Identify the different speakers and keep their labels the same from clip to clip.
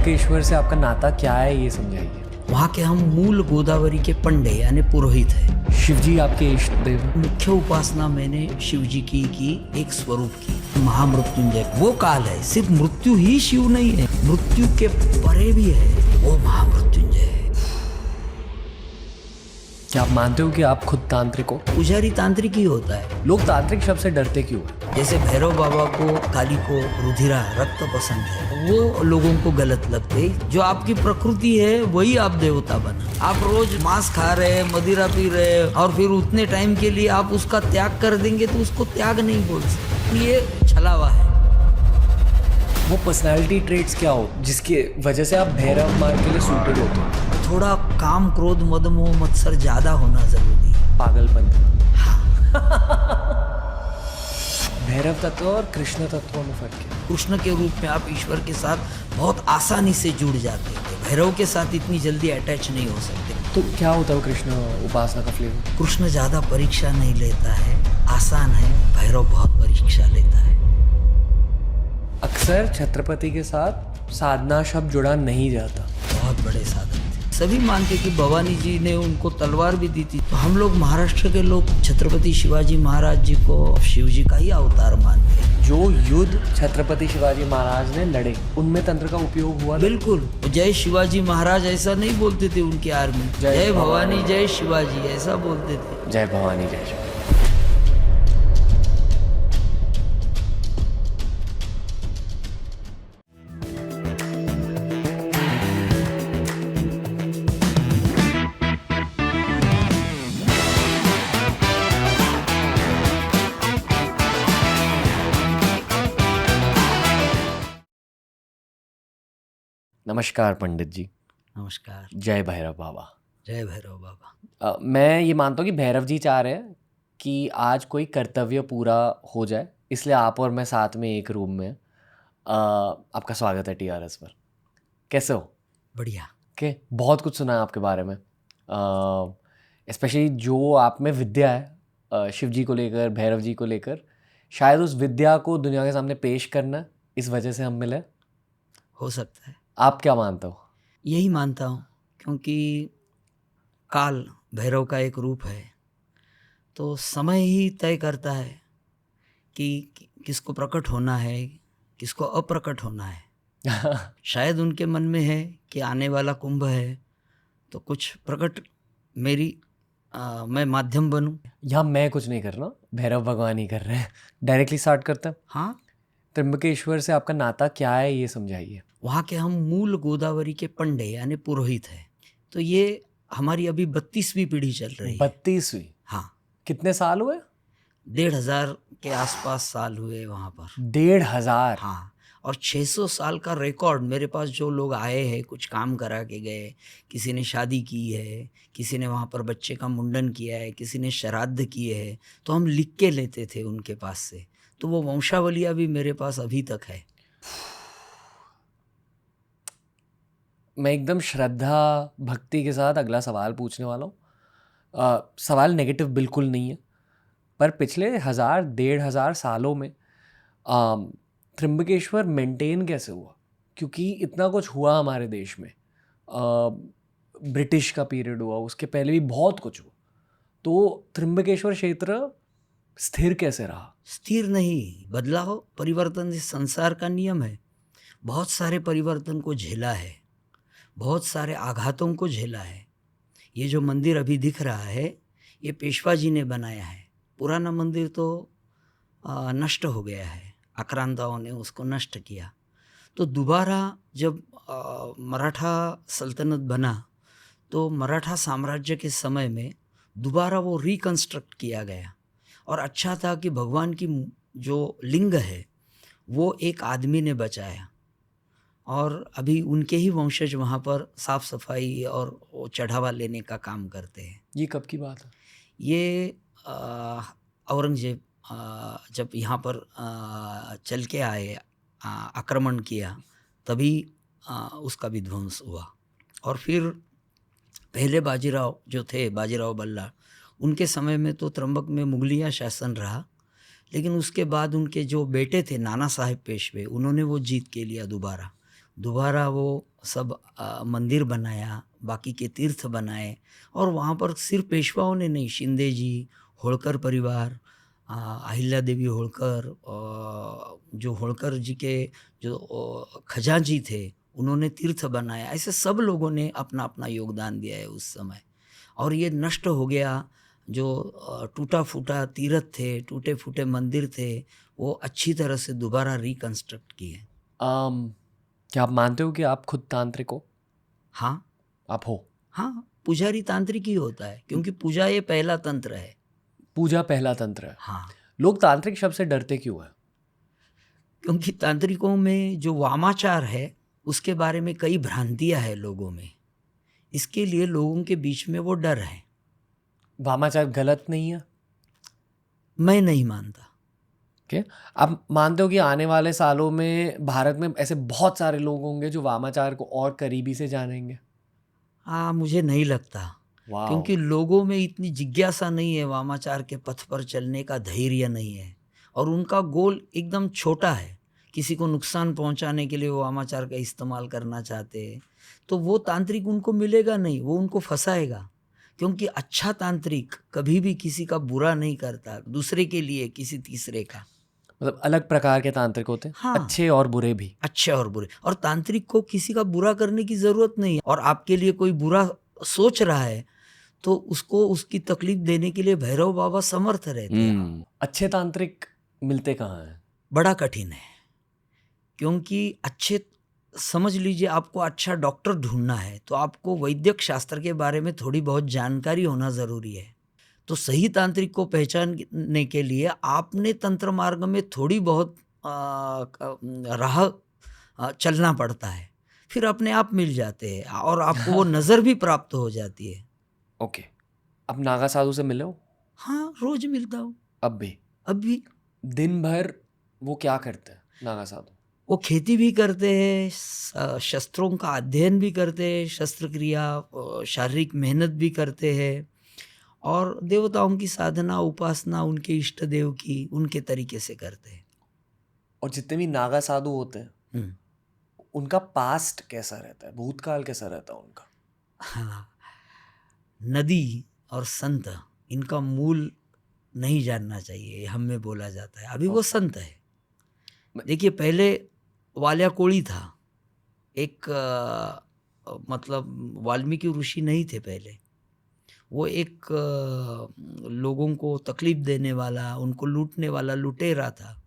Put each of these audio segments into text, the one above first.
Speaker 1: त्र्यंबकेश्वर से आपका नाता क्या है, ये समझाइए।
Speaker 2: वहाँ के हम मूल गोदावरी के पंडे यानी पुरोहित है।
Speaker 1: शिवजी आपके इष्ट देव?
Speaker 2: मुख्य उपासना मैंने शिव जी की एक स्वरूप की महामृत्युंजय। वो काल है, सिर्फ मृत्यु ही शिव नहीं है, मृत्यु के परे भी है, वो महामृत्युंजय है।
Speaker 1: क्या आप मानते हो कि आप खुद तांत्रिक हो?
Speaker 2: पुजारी तांत्रिक ही होता है।
Speaker 1: लोग तांत्रिक शब्द से डरते क्यों?
Speaker 2: जैसे भैरव बाबा को, काली को रुधिरा रक्त पसंद है, वो लोगों को गलत लगते। जो आपकी प्रकृति है वही आप देवता बना। आप रोज मांस खा रहे, मदिरा पी रहे और फिर उतने टाइम के लिए आप उसका त्याग कर देंगे तो उसको त्याग नहीं बोल सकते। ये छलावा है।
Speaker 1: वो पर्सनालिटी ट्रेट्स क्या हो जिसकी वजह से आप भैरव मार्ग के लिए सूटेड होते हो?
Speaker 2: थोड़ा काम, क्रोध, मद, मोह, मत्सर ज्यादा होना जरूरी है।
Speaker 1: पागलपन। भैरव तत्व और कृष्ण तत्व में फर्क है।
Speaker 2: कृष्ण के रूप में आप ईश्वर के साथ बहुत आसानी से जुड़ जाते हैं। भैरव के साथ इतनी जल्दी अटैच नहीं हो सकते।
Speaker 1: तो क्या होता है कृष्ण उपासना का फ्लेवर?
Speaker 2: कृष्ण ज्यादा परीक्षा नहीं लेता है, आसान है। भैरव बहुत परीक्षा लेता है।
Speaker 1: अक्सर छत्रपति के साथ साधना शब्द जुड़ा नहीं जाता।
Speaker 2: बहुत बड़े साधक थे। सभी मानते कि भवानी जी ने उनको तलवार भी दी थी। तो हम लोग महाराष्ट्र के लोग छत्रपति शिवाजी महाराज जी को शिव जी का ही अवतार मानते हैं।
Speaker 1: जो युद्ध छत्रपति शिवाजी महाराज ने लड़े उनमें तंत्र का उपयोग हुआ?
Speaker 2: बिल्कुल। जय शिवाजी महाराज ऐसा नहीं बोलते थे उनकी आर्मी, जय भवानी जय शिवाजी ऐसा बोलते थे।
Speaker 1: जय भवानी जय शिवाजी। नमस्कार पंडित जी।
Speaker 2: नमस्कार।
Speaker 1: जय भैरव बाबा।
Speaker 2: जय भैरव बाबा।
Speaker 1: मैं ये मानता हूँ कि भैरव जी चाह रहे हैं कि आज कोई कर्तव्य पूरा हो जाए, इसलिए आप और मैं साथ में एक रूम में आपका स्वागत है TRS पर। कैसे हो?
Speaker 2: बढ़िया।
Speaker 1: बहुत कुछ सुना है आपके बारे में, स्पेशली जो आप में विद्या है शिव जी को लेकर, भैरव जी को लेकर। शायद उस विद्या को दुनिया के सामने पेश करना, इस वजह से हम मिले।
Speaker 2: हो सकता है।
Speaker 1: आप क्या मानते हो?
Speaker 2: यही मानता हूँ, क्योंकि काल भैरव का एक रूप है, तो समय ही तय करता है कि किसको प्रकट होना है, किसको अप्रकट होना है। शायद उनके मन में है कि आने वाला कुंभ है तो कुछ प्रकट मैं माध्यम बनूं।
Speaker 1: यहाँ मैं कुछ नहीं कर रहा, भैरव भगवान ही कर रहे हैं। डायरेक्टली स्टार्ट करते हैं।
Speaker 2: हाँ।
Speaker 1: त्र्यंबकेश्वर से आपका नाता क्या है, ये समझाइए।
Speaker 2: वहाँ के हम मूल गोदावरी के पंडे यानी पुरोहित है। तो ये हमारी अभी 32वीं पीढ़ी चल रही है।
Speaker 1: 32वीं?
Speaker 2: हाँ।
Speaker 1: कितने साल हुए?
Speaker 2: 1500 के आसपास साल हुए वहाँ पर।
Speaker 1: 1500?
Speaker 2: हाँ। और 600 साल का रिकॉर्ड मेरे पास। जो लोग आए हैं, कुछ काम करा के गए, किसी ने शादी की है, किसी ने वहाँ पर बच्चे का मुंडन किया है, किसी ने श्राद्ध किए हैं, तो हम लिख के लेते थे उनके पास से। तो वो वंशावलियाँ भी मेरे पास अभी तक है।
Speaker 1: मैं एकदम श्रद्धा भक्ति के साथ अगला सवाल पूछने वाला हूँ। सवाल नेगेटिव बिल्कुल नहीं है, पर पिछले 1000-1500 सालों में त्र्यंबकेश्वर मेंटेन कैसे हुआ? क्योंकि इतना कुछ हुआ हमारे देश में। ब्रिटिश का पीरियड हुआ, उसके पहले भी बहुत कुछ हुआ। तो त्र्यंबकेश्वर क्षेत्र स्थिर कैसे रहा?
Speaker 2: स्थिर नहीं, बदला हो। परिवर्तन इस संसार का नियम है। बहुत सारे परिवर्तन को झेला है, बहुत सारे आघातों को झेला है। ये जो मंदिर अभी दिख रहा है, ये पेशवा जी ने बनाया है। पुराना मंदिर तो नष्ट हो गया है, आक्रांताओं ने उसको नष्ट किया। तो दोबारा जब मराठा सल्तनत बना, तो मराठा साम्राज्य के समय में दोबारा वो रिकंस्ट्रक्ट किया गया। और अच्छा था कि भगवान की जो लिंग है वो एक आदमी ने बचाया, और अभी उनके ही वंशज वहाँ पर साफ सफाई और वो चढ़ावा लेने का काम करते हैं।
Speaker 1: ये कब की बात है?
Speaker 2: ये औरंगजेब जब यहाँ पर चल के आए, आक्रमण किया, तभी उसका विध्वंस हुआ। और फिर पहले बाजीराव जो थे, बाजीराव बल्ला, उनके समय में तो त्र्यंबक में मुगलिया शासन रहा। लेकिन उसके बाद उनके जो बेटे थे नाना साहेब पेशवे, उन्होंने वो जीत के लिया दोबारा। दोबारा वो सब मंदिर बनाया, बाकी के तीर्थ बनाए, और वहाँ पर सिर्फ पेशवाओं ने नहीं, शिंदे जी, होळकर परिवार, अहिल्या देवी होळकर, जो होळकर जी के जो खजांची थे, उन्होंने तीर्थ बनाया। ऐसे सब लोगों ने अपना अपना योगदान दिया है उस समय, और ये नष्ट हो गया। जो टूटा फूटा तीर्थ थे, टूटे फूटे मंदिर थे, वो अच्छी तरह से दोबारा रिकंस्ट्रक्ट किए।
Speaker 1: क्या आप मानते हो कि आप खुद तांत्रिक हो?
Speaker 2: हाँ
Speaker 1: आप हो?
Speaker 2: हाँ, पुजारी तांत्रिक ही होता है, क्योंकि पूजा ये पहला तंत्र है।
Speaker 1: पूजा पहला तंत्र है।
Speaker 2: हाँ,
Speaker 1: लोग तांत्रिक शब्द से डरते क्यों हैं?
Speaker 2: क्योंकि तांत्रिकों में जो वामाचार है उसके बारे में कई भ्रांतियां है लोगों में, इसके लिए लोगों के बीच में वो डर है।
Speaker 1: वामाचार गलत नहीं है?
Speaker 2: मैं नहीं मानता।
Speaker 1: ओके, आप मानते हो कि आने वाले सालों में भारत में ऐसे बहुत सारे लोग होंगे जो वामाचार को और करीबी से जानेंगे?
Speaker 2: हाँ, मुझे नहीं लगता,
Speaker 1: वाह,
Speaker 2: क्योंकि लोगों में इतनी जिज्ञासा नहीं है, वामाचार के पथ पर चलने का धैर्य नहीं है, और उनका गोल एकदम छोटा है। किसी को नुकसान पहुंचाने के लिए वो वामाचार का इस्तेमाल करना चाहते हैं, तो वो तांत्रिक उनको मिलेगा नहीं, वो उनको फंसाएगा। क्योंकि अच्छा तांत्रिक कभी भी किसी का बुरा नहीं करता, दूसरे के लिए, किसी तीसरे का।
Speaker 1: मतलब अलग प्रकार के तांत्रिक होते हैं,
Speaker 2: हाँ,
Speaker 1: अच्छे और बुरे भी।
Speaker 2: अच्छे और बुरे, और तांत्रिक को किसी का बुरा करने की जरूरत नहीं है। और आपके लिए कोई बुरा सोच रहा है तो उसको उसकी तकलीफ देने के लिए भैरव बाबा समर्थ रहते हैं।
Speaker 1: अच्छे तांत्रिक मिलते कहाँ हैं?
Speaker 2: बड़ा कठिन है, क्योंकि अच्छे, समझ लीजिए आपको अच्छा डॉक्टर ढूंढना है तो आपको वैद्यक शास्त्र के बारे में थोड़ी बहुत जानकारी होना ज़रूरी है। तो सही तांत्रिक को पहचानने के लिए आपने तंत्र मार्ग में थोड़ी बहुत राह चलना पड़ता है, फिर अपने आप मिल जाते हैं और आपको वो नज़र भी प्राप्त हो जाती है।
Speaker 1: ओके, अब नागा साधु से मिले हो?
Speaker 2: हाँ, रोज मिलता हूँ।
Speaker 1: अब भी?
Speaker 2: अब भी।
Speaker 1: दिन भर वो क्या करते हैं नागा साधु?
Speaker 2: वो खेती भी करते हैं, शस्त्रों का अध्ययन भी करते हैं, शस्त्र क्रिया, शारीरिक मेहनत भी करते हैं, और देवताओं की साधना, उपासना उनके इष्ट देव की उनके तरीके से करते हैं।
Speaker 1: और जितने भी नागा साधु होते हैं
Speaker 2: हम्म,
Speaker 1: उनका पास्ट कैसा रहता है, भूतकाल कैसा रहता है उनका?
Speaker 2: हाँ, नदी और संत, इनका मूल नहीं जानना चाहिए, हम में बोला जाता है। अभी वो संत है। देखिए, पहले वाल्या कोड़ी था, एक मतलब वाल्मीकि ऋषि नहीं थे पहले। वो एक लोगों को तकलीफ देने वाला, उनको लूटने वाला लुटेरा था।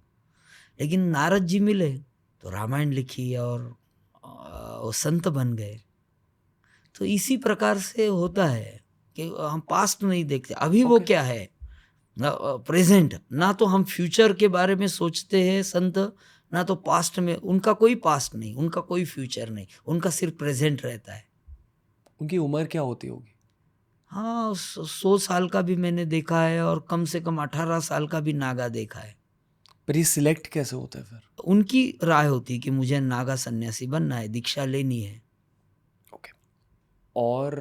Speaker 2: लेकिन नारद जी मिले तो रामायण लिखी और वो संत बन गए। तो इसी प्रकार से होता है कि हम पास्ट नहीं देखते, अभी वो क्या है, प्रेजेंट। ना तो हम फ्यूचर के बारे में सोचते हैं संत, ना तो पास्ट में। उनका कोई पास्ट नहीं, उनका कोई फ्यूचर नहीं, उनका सिर्फ प्रेजेंट रहता है।
Speaker 1: उनकी उम्र क्या होती होगी?
Speaker 2: हाँ, 100 साल का भी मैंने देखा है, और कम से कम 18 साल का भी नागा देखा है।
Speaker 1: पर ये सिलेक्ट कैसे होता है फिर?
Speaker 2: उनकी राय होती है कि मुझे नागा सन्यासी बनना है, दीक्षा लेनी है।
Speaker 1: ओके, और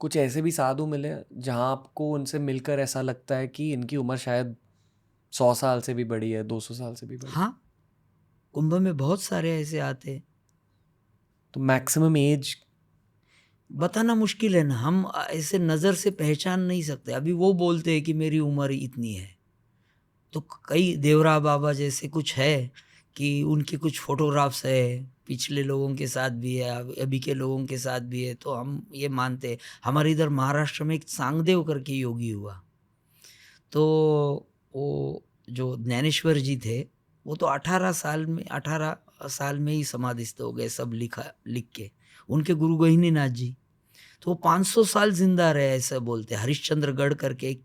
Speaker 1: कुछ ऐसे भी साधु मिले जहाँ आपको उनसे मिलकर ऐसा लगता है कि इनकी उम्र शायद 100 साल से भी बड़ी है, 200 साल से भी बड़ी?
Speaker 2: हाँ, कुंभ में बहुत सारे ऐसे आते हैं।
Speaker 1: तो मैक्सिमम एज
Speaker 2: बताना मुश्किल है ना, हम ऐसे नज़र से पहचान नहीं सकते। अभी वो बोलते हैं कि मेरी उम्र इतनी है, तो कई देवरा बाबा जैसे कुछ है कि उनके कुछ फोटोग्राफ्स है, पिछले लोगों के साथ भी है, अभी के लोगों के साथ भी है, तो हम ये मानते हैं। हमारे इधर महाराष्ट्र में एक सांगदेव करके योगी हुआ, तो वो जो ज्ञानेश्वर जी थे, वो तो 18 साल में ही समाधिस्थ हो गए, सब लिख के। उनके गुरु गहिनीनाथ जी, तो वो 500 साल जिंदा रहे, ऐसा बोलते हैं। हरिश्चंद्रगढ़ करके एक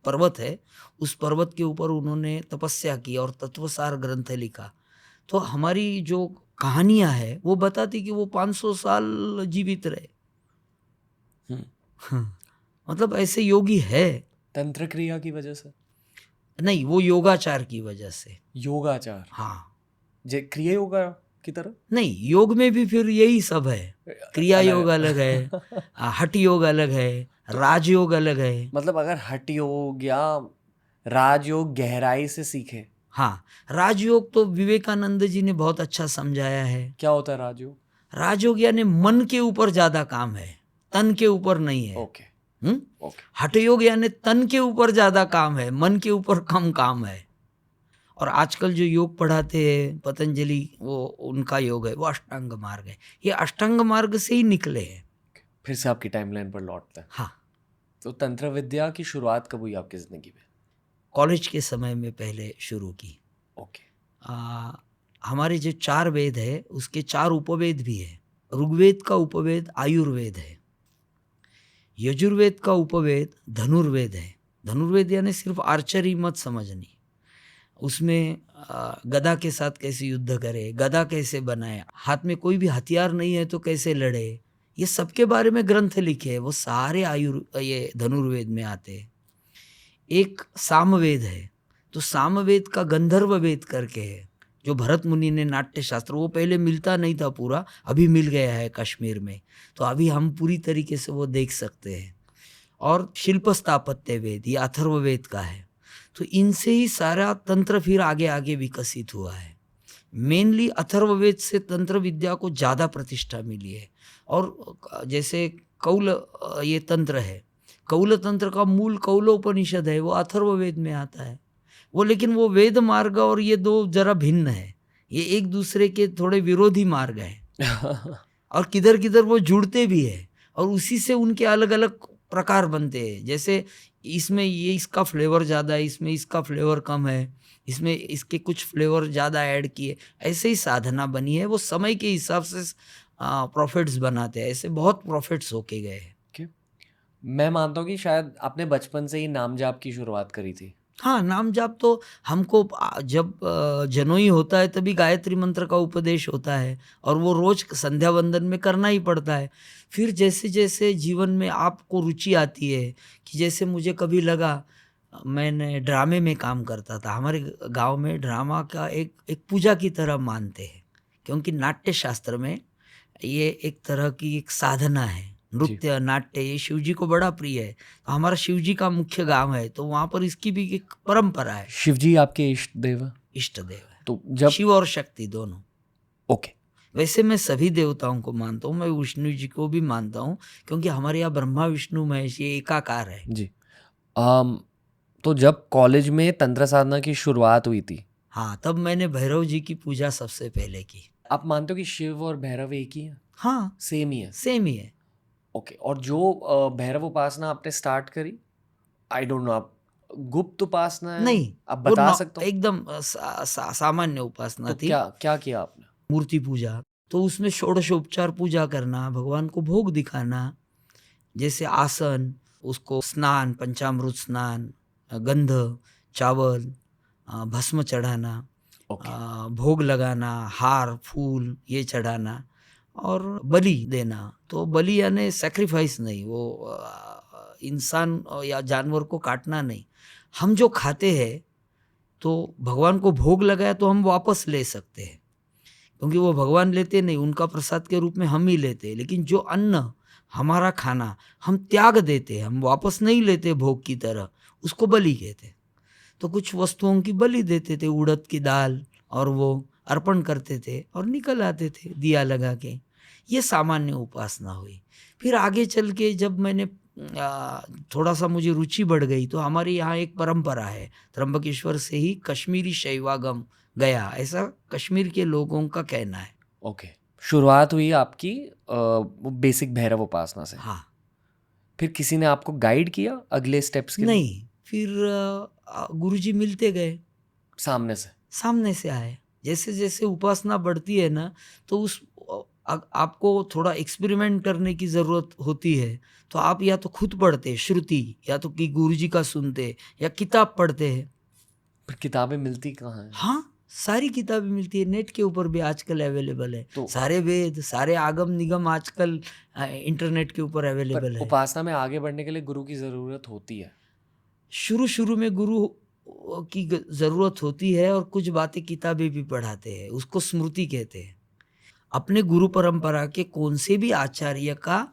Speaker 2: पर्वत है, उस पर्वत के ऊपर उन्होंने तपस्या की और तत्वसार ग्रंथ लिखा। तो हमारी जो कहानियां है वो बताती कि वो 500 साल जीवित रहे। मतलब ऐसे योगी है।
Speaker 1: तंत्र क्रिया की वजह से
Speaker 2: नहीं, वो योगाचार की वजह से।
Speaker 1: योगाचार?
Speaker 2: हाँ,
Speaker 1: क्रिया योगा की तरह
Speaker 2: नहीं, योग में भी फिर यही सब है। क्रिया योग अलग है, हठ योग अलग है, राजयोग अलग है।
Speaker 1: मतलब अगर हठ योग या राजयोग गहराई से सीखे
Speaker 2: हाँ, राजयोग तो विवेकानंद जी ने बहुत अच्छा समझाया है।
Speaker 1: क्या होता है राजयोग?
Speaker 2: राजयोग यानी मन के ऊपर ज्यादा काम है, तन के ऊपर नहीं है।
Speaker 1: ओके
Speaker 2: हम्म?
Speaker 1: ओके।
Speaker 2: हठयोग यानी तन के ऊपर ज्यादा काम है, मन के ऊपर कम काम है। और आजकल जो योग पढ़ाते हैं पतंजलि, वो उनका योग है, वो अष्टांग मार्ग है। ये अष्टांग मार्ग से ही निकले हैं।
Speaker 1: फिर से आपकी टाइमलाइन पर लौटते हैं।
Speaker 2: हाँ,
Speaker 1: तो तंत्र विद्या की शुरुआत कब हुई आपकी जिंदगी में?
Speaker 2: कॉलेज के समय में पहले शुरू की।
Speaker 1: ओके।
Speaker 2: हमारे जो 4 वेद है उसके 4 उपवेद भी है। ऋग्वेद का उपवेद आयुर्वेद है, यजुर्वेद का उपवेद धनुर्वेद है। धनुर्वेद यानी सिर्फ आर्चरी मत समझनी, उसमें गदा के साथ कैसे युद्ध करे, गदा कैसे बनाए, हाथ में कोई भी हथियार नहीं है तो कैसे लड़े, ये सबके बारे में ग्रंथ लिखे हैं। वो सारे ये धनुर्वेद में आते हैं। एक सामवेद है, तो सामवेद का गंधर्व वेद करके है, जो भरत मुनि ने नाट्य शास्त्र, वो पहले मिलता नहीं था पूरा, अभी मिल गया है कश्मीर में, तो अभी हम पूरी तरीके से वो देख सकते हैं। और शिल्प स्थापत्य वेद ये अथर्ववेद का है। तो इनसे ही सारा तंत्र फिर आगे आगे विकसित हुआ है। मेनली अथर्ववेद से तंत्र विद्या को ज़्यादा प्रतिष्ठा मिली है। और जैसे कौल ये तंत्र है, कौल तंत्र का मूल कौलोपनिषद है, वो अथर्ववेद में आता है। वो लेकिन वो वेद मार्ग और ये दो जरा भिन्न है, ये एक दूसरे के थोड़े विरोधी मार्ग हैं। और किधर किधर वो जुड़ते भी है, और उसी से उनके अलग अलग प्रकार बनते हैं। जैसे इसमें ये इसका फ्लेवर ज़्यादा है, इसमें इसका फ्लेवर कम है, इसमें इसके कुछ फ्लेवर ज़्यादा ऐड किए, ऐसे ही साधना बनी है। वो समय के हिसाब से प्रॉफिट्स बनाते हैं, ऐसे बहुत प्रॉफिट्स होके गए हैं।
Speaker 1: Okay. मैं मानता हूँ कि शायद आपने बचपन से ही नाम जाप की शुरुआत करी थी।
Speaker 2: हाँ, नाम जाप तो हमको जब जनोई होता है तभी गायत्री मंत्र का उपदेश होता है, और वो रोज संध्या वंदन में करना ही पड़ता है। फिर जैसे जैसे जीवन में आपको रुचि आती है, कि जैसे मुझे कभी लगा, मैंने ड्रामे में काम करता था। हमारे गांव में ड्रामा का एक पूजा की तरह मानते हैं, क्योंकि नाट्य शास्त्र में ये एक तरह की एक साधना है। नृत्य नाट्य ये शिव जी को बड़ा प्रिय है। तो हमारा शिव जी का मुख्य गांव है, तो वहाँ पर इसकी भी एक परंपरा है।
Speaker 1: शिव जी आपके इष्ट देव हैं?
Speaker 2: इष्ट देव है,
Speaker 1: तो जब
Speaker 2: शिव और शक्ति दोनों।
Speaker 1: ओके।
Speaker 2: वैसे मैं सभी देवताओं को मानता हूँ, मैं विष्णु जी को भी मानता हूँ, क्योंकि हमारे यहाँ ब्रह्मा विष्णु महेश ये एकाकार है।
Speaker 1: जी। तो जब कॉलेज में तंत्र साधना की शुरुआत हुई थी,
Speaker 2: हाँ, तब मैंने भैरव जी की पूजा सबसे पहले की।
Speaker 1: आप मानते हो कि शिव और भैरव एक ही हैं?
Speaker 2: हाँ,
Speaker 1: सेम ही है?
Speaker 2: सेम ही है।
Speaker 1: ओके। और जो भैरव उपासना आपने स्टार्ट करी, आई डोंट नो, आप गुप्त उपासना है,
Speaker 2: नहीं,
Speaker 1: आप
Speaker 2: वो
Speaker 1: बता सकते हो?
Speaker 2: एकदम सामान्य उपासना
Speaker 1: तो
Speaker 2: थी।
Speaker 1: क्या क्या किया आपने?
Speaker 2: मूर्ति पूजा, तो उसमें षोडशोपचार पूजा करना, भगवान को भोग दिखाना, जैसे आसन, उसको स्नान, पंचामृत स्नान, गंध, चावल, भस्म चढ़ाना,
Speaker 1: ओके।
Speaker 2: भोग लगाना, हार फूल ये चढ़ाना, और बलि देना। तो बलि यानी सैक्रिफाइस नहीं, वो इंसान या जानवर को काटना नहीं। हम जो खाते हैं तो भगवान को भोग लगाया तो हम वापस ले सकते हैं, क्योंकि वो भगवान लेते नहीं, उनका प्रसाद के रूप में हम ही लेते हैं। लेकिन जो अन्न हमारा खाना हम त्याग देते हैं, हम वापस नहीं लेते भोग की तरह, उसको बलि कहते हैं। तो कुछ वस्तुओं की बलि देते थे, उड़द की दाल, और वो अर्पण करते थे और निकल आते थे दिया लगा के। ये सामान्य उपासना हुई। फिर आगे चल के जब मैंने थोड़ा सा मुझे रुचि बढ़ गई, तो हमारे यहाँ एक परंपरा है, त्र्यंबकेश्वर से ही कश्मीरी शैवागम गया, ऐसा कश्मीर के लोगों का कहना है।
Speaker 1: ओके। शुरुआत हुई आपकी बेसिक भैरव उपासना से।
Speaker 2: हाँ,
Speaker 1: फिर किसी ने आपको गाइड किया अगले स्टेप्स के लिए?
Speaker 2: नहीं, फिर गुरुजी मिलते गए,
Speaker 1: सामने से?
Speaker 2: सामने से आए। जैसे जैसे उपासना बढ़ती है ना, तो उस आपको थोड़ा एक्सपेरिमेंट करने की ज़रूरत होती है। तो आप या तो खुद पढ़ते श्रुति, या तो कि गुरुजी का सुनते, या किताब पढ़ते हैं।
Speaker 1: फिर किताबें मिलती कहाँ हैं?
Speaker 2: हाँ, सारी किताबें मिलती है, नेट के ऊपर भी आजकल अवेलेबल है।
Speaker 1: तो
Speaker 2: सारे वेद, सारे आगम निगम आजकल इंटरनेट के ऊपर अवेलेबल है।
Speaker 1: उपासना में आगे बढ़ने के लिए गुरु की ज़रूरत होती है?
Speaker 2: शुरू शुरू में गुरु की ज़रूरत होती है, और कुछ बातें किताबें भी पढ़ाते हैं, उसको स्मृति कहते हैं। अपने गुरु परंपरा के कौन से भी आचार्य का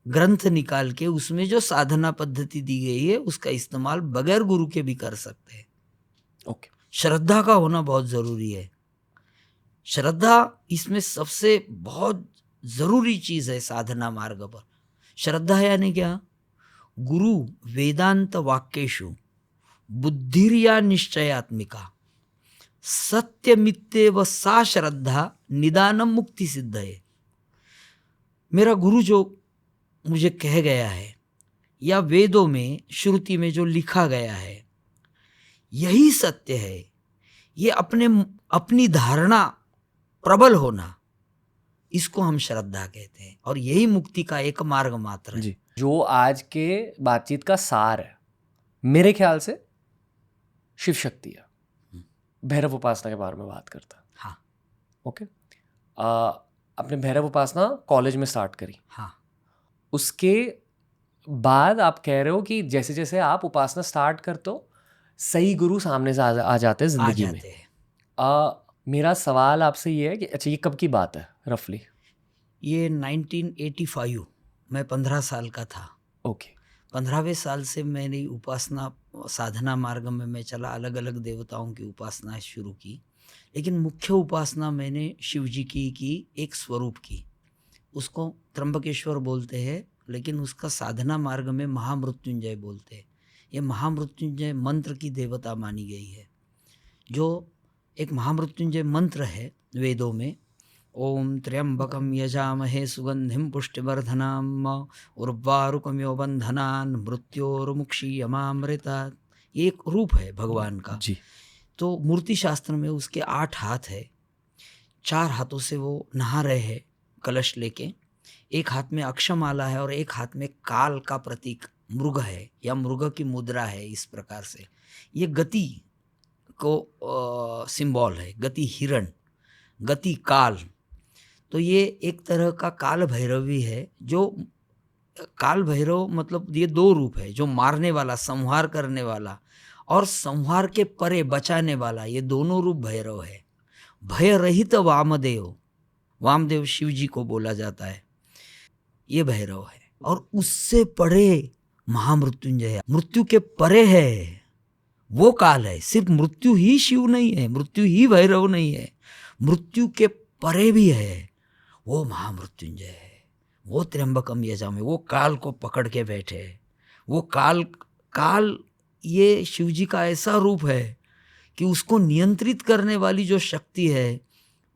Speaker 2: ग्रंथ निकाल के उसमें जो साधना पद्धति दी गई है उसका इस्तेमाल बगैर गुरु के भी कर सकते हैं।
Speaker 1: ओके।
Speaker 2: श्रद्धा का होना बहुत ज़रूरी है। श्रद्धा इसमें सबसे बहुत ज़रूरी चीज़ है साधना मार्ग पर। श्रद्धा यानी क्या? गुरु वेदांत वाक्येषु बुद्धिर्या निश्चयात्मिका सत्यमित्येव सा श्रद्धा निदानम मुक्ति सिद्धये। मेरा गुरु जो मुझे कह गया है या वेदों में श्रुति में जो लिखा गया है यही सत्य है, ये अपनी धारणा प्रबल होना, इसको हम श्रद्धा कहते हैं और यही मुक्ति का एक मार्ग मात्र है।
Speaker 1: जी, जो आज के बातचीत का सार है मेरे ख्याल से शिव शक्ति है, भैरव उपासना के बारे में बात करता है।
Speaker 2: हाँ।
Speaker 1: ओके, आपने भैरव उपासना कॉलेज में स्टार्ट करी।
Speaker 2: हाँ।
Speaker 1: उसके बाद आप कह रहे हो कि जैसे जैसे आप उपासना स्टार्ट करते हो सही गुरु सामने से आ जाते हैं जिंदगी में। मेरा सवाल आपसे ये है कि अच्छा ये कब की बात है रफली?
Speaker 2: ये 1985, मैं 15 साल का था।
Speaker 1: ओके।
Speaker 2: 15वें साल से मैंने उपासना साधना मार्ग में मैं चला, अलग अलग देवताओं की उपासना शुरू की, लेकिन मुख्य उपासना मैंने शिव जी की एक स्वरूप की। उसको त्र्यंबकेश्वर बोलते हैं, लेकिन उसका साधना मार्ग में महामृत्युंजय बोलते हैं। ये महामृत्युंजय मंत्र की देवता मानी गई है। जो एक महामृत्युंजय मंत्र है वेदों में, ओम त्र्यंबकम यजामहे सुगंधिम पुष्टिवर्धनम उर्वारुकमिव बंधनान् मृत्योर्मुक्षीयमामृतात्। ये एक रूप है भगवान का।
Speaker 1: जी।
Speaker 2: तो मूर्ति शास्त्र में उसके 8 हाथ है, 4 हाथों से वो नहा रहे हैं कलश लेके, एक हाथ में अक्षमाला है और एक हाथ में काल का प्रतीक मृग है या मृग की मुद्रा है। इस प्रकार से ये गति को सिंबल है, गति हिरण, गति काल। तो ये एक तरह का काल भैरवी है। जो काल भैरव मतलब ये 2 रूप है, जो मारने वाला, संहार करने वाला और संहार के परे बचाने वाला, ये दोनों रूप भैरव है। भय रहित वामदेव शिव जी को बोला जाता है, ये भैरव है। और उससे परे महामृत्युंजय है, मृत्यु के परे है, वो काल है। सिर्फ मृत्यु ही शिव नहीं है, मृत्यु ही भैरव नहीं है, मृत्यु के परे भी है, वो महामृत्युंजय है। वो त्र्यंबकम यजामहे, वो काल को पकड़ के बैठे। वो काल ये शिव जी का ऐसा रूप है कि उसको नियंत्रित करने वाली जो शक्ति है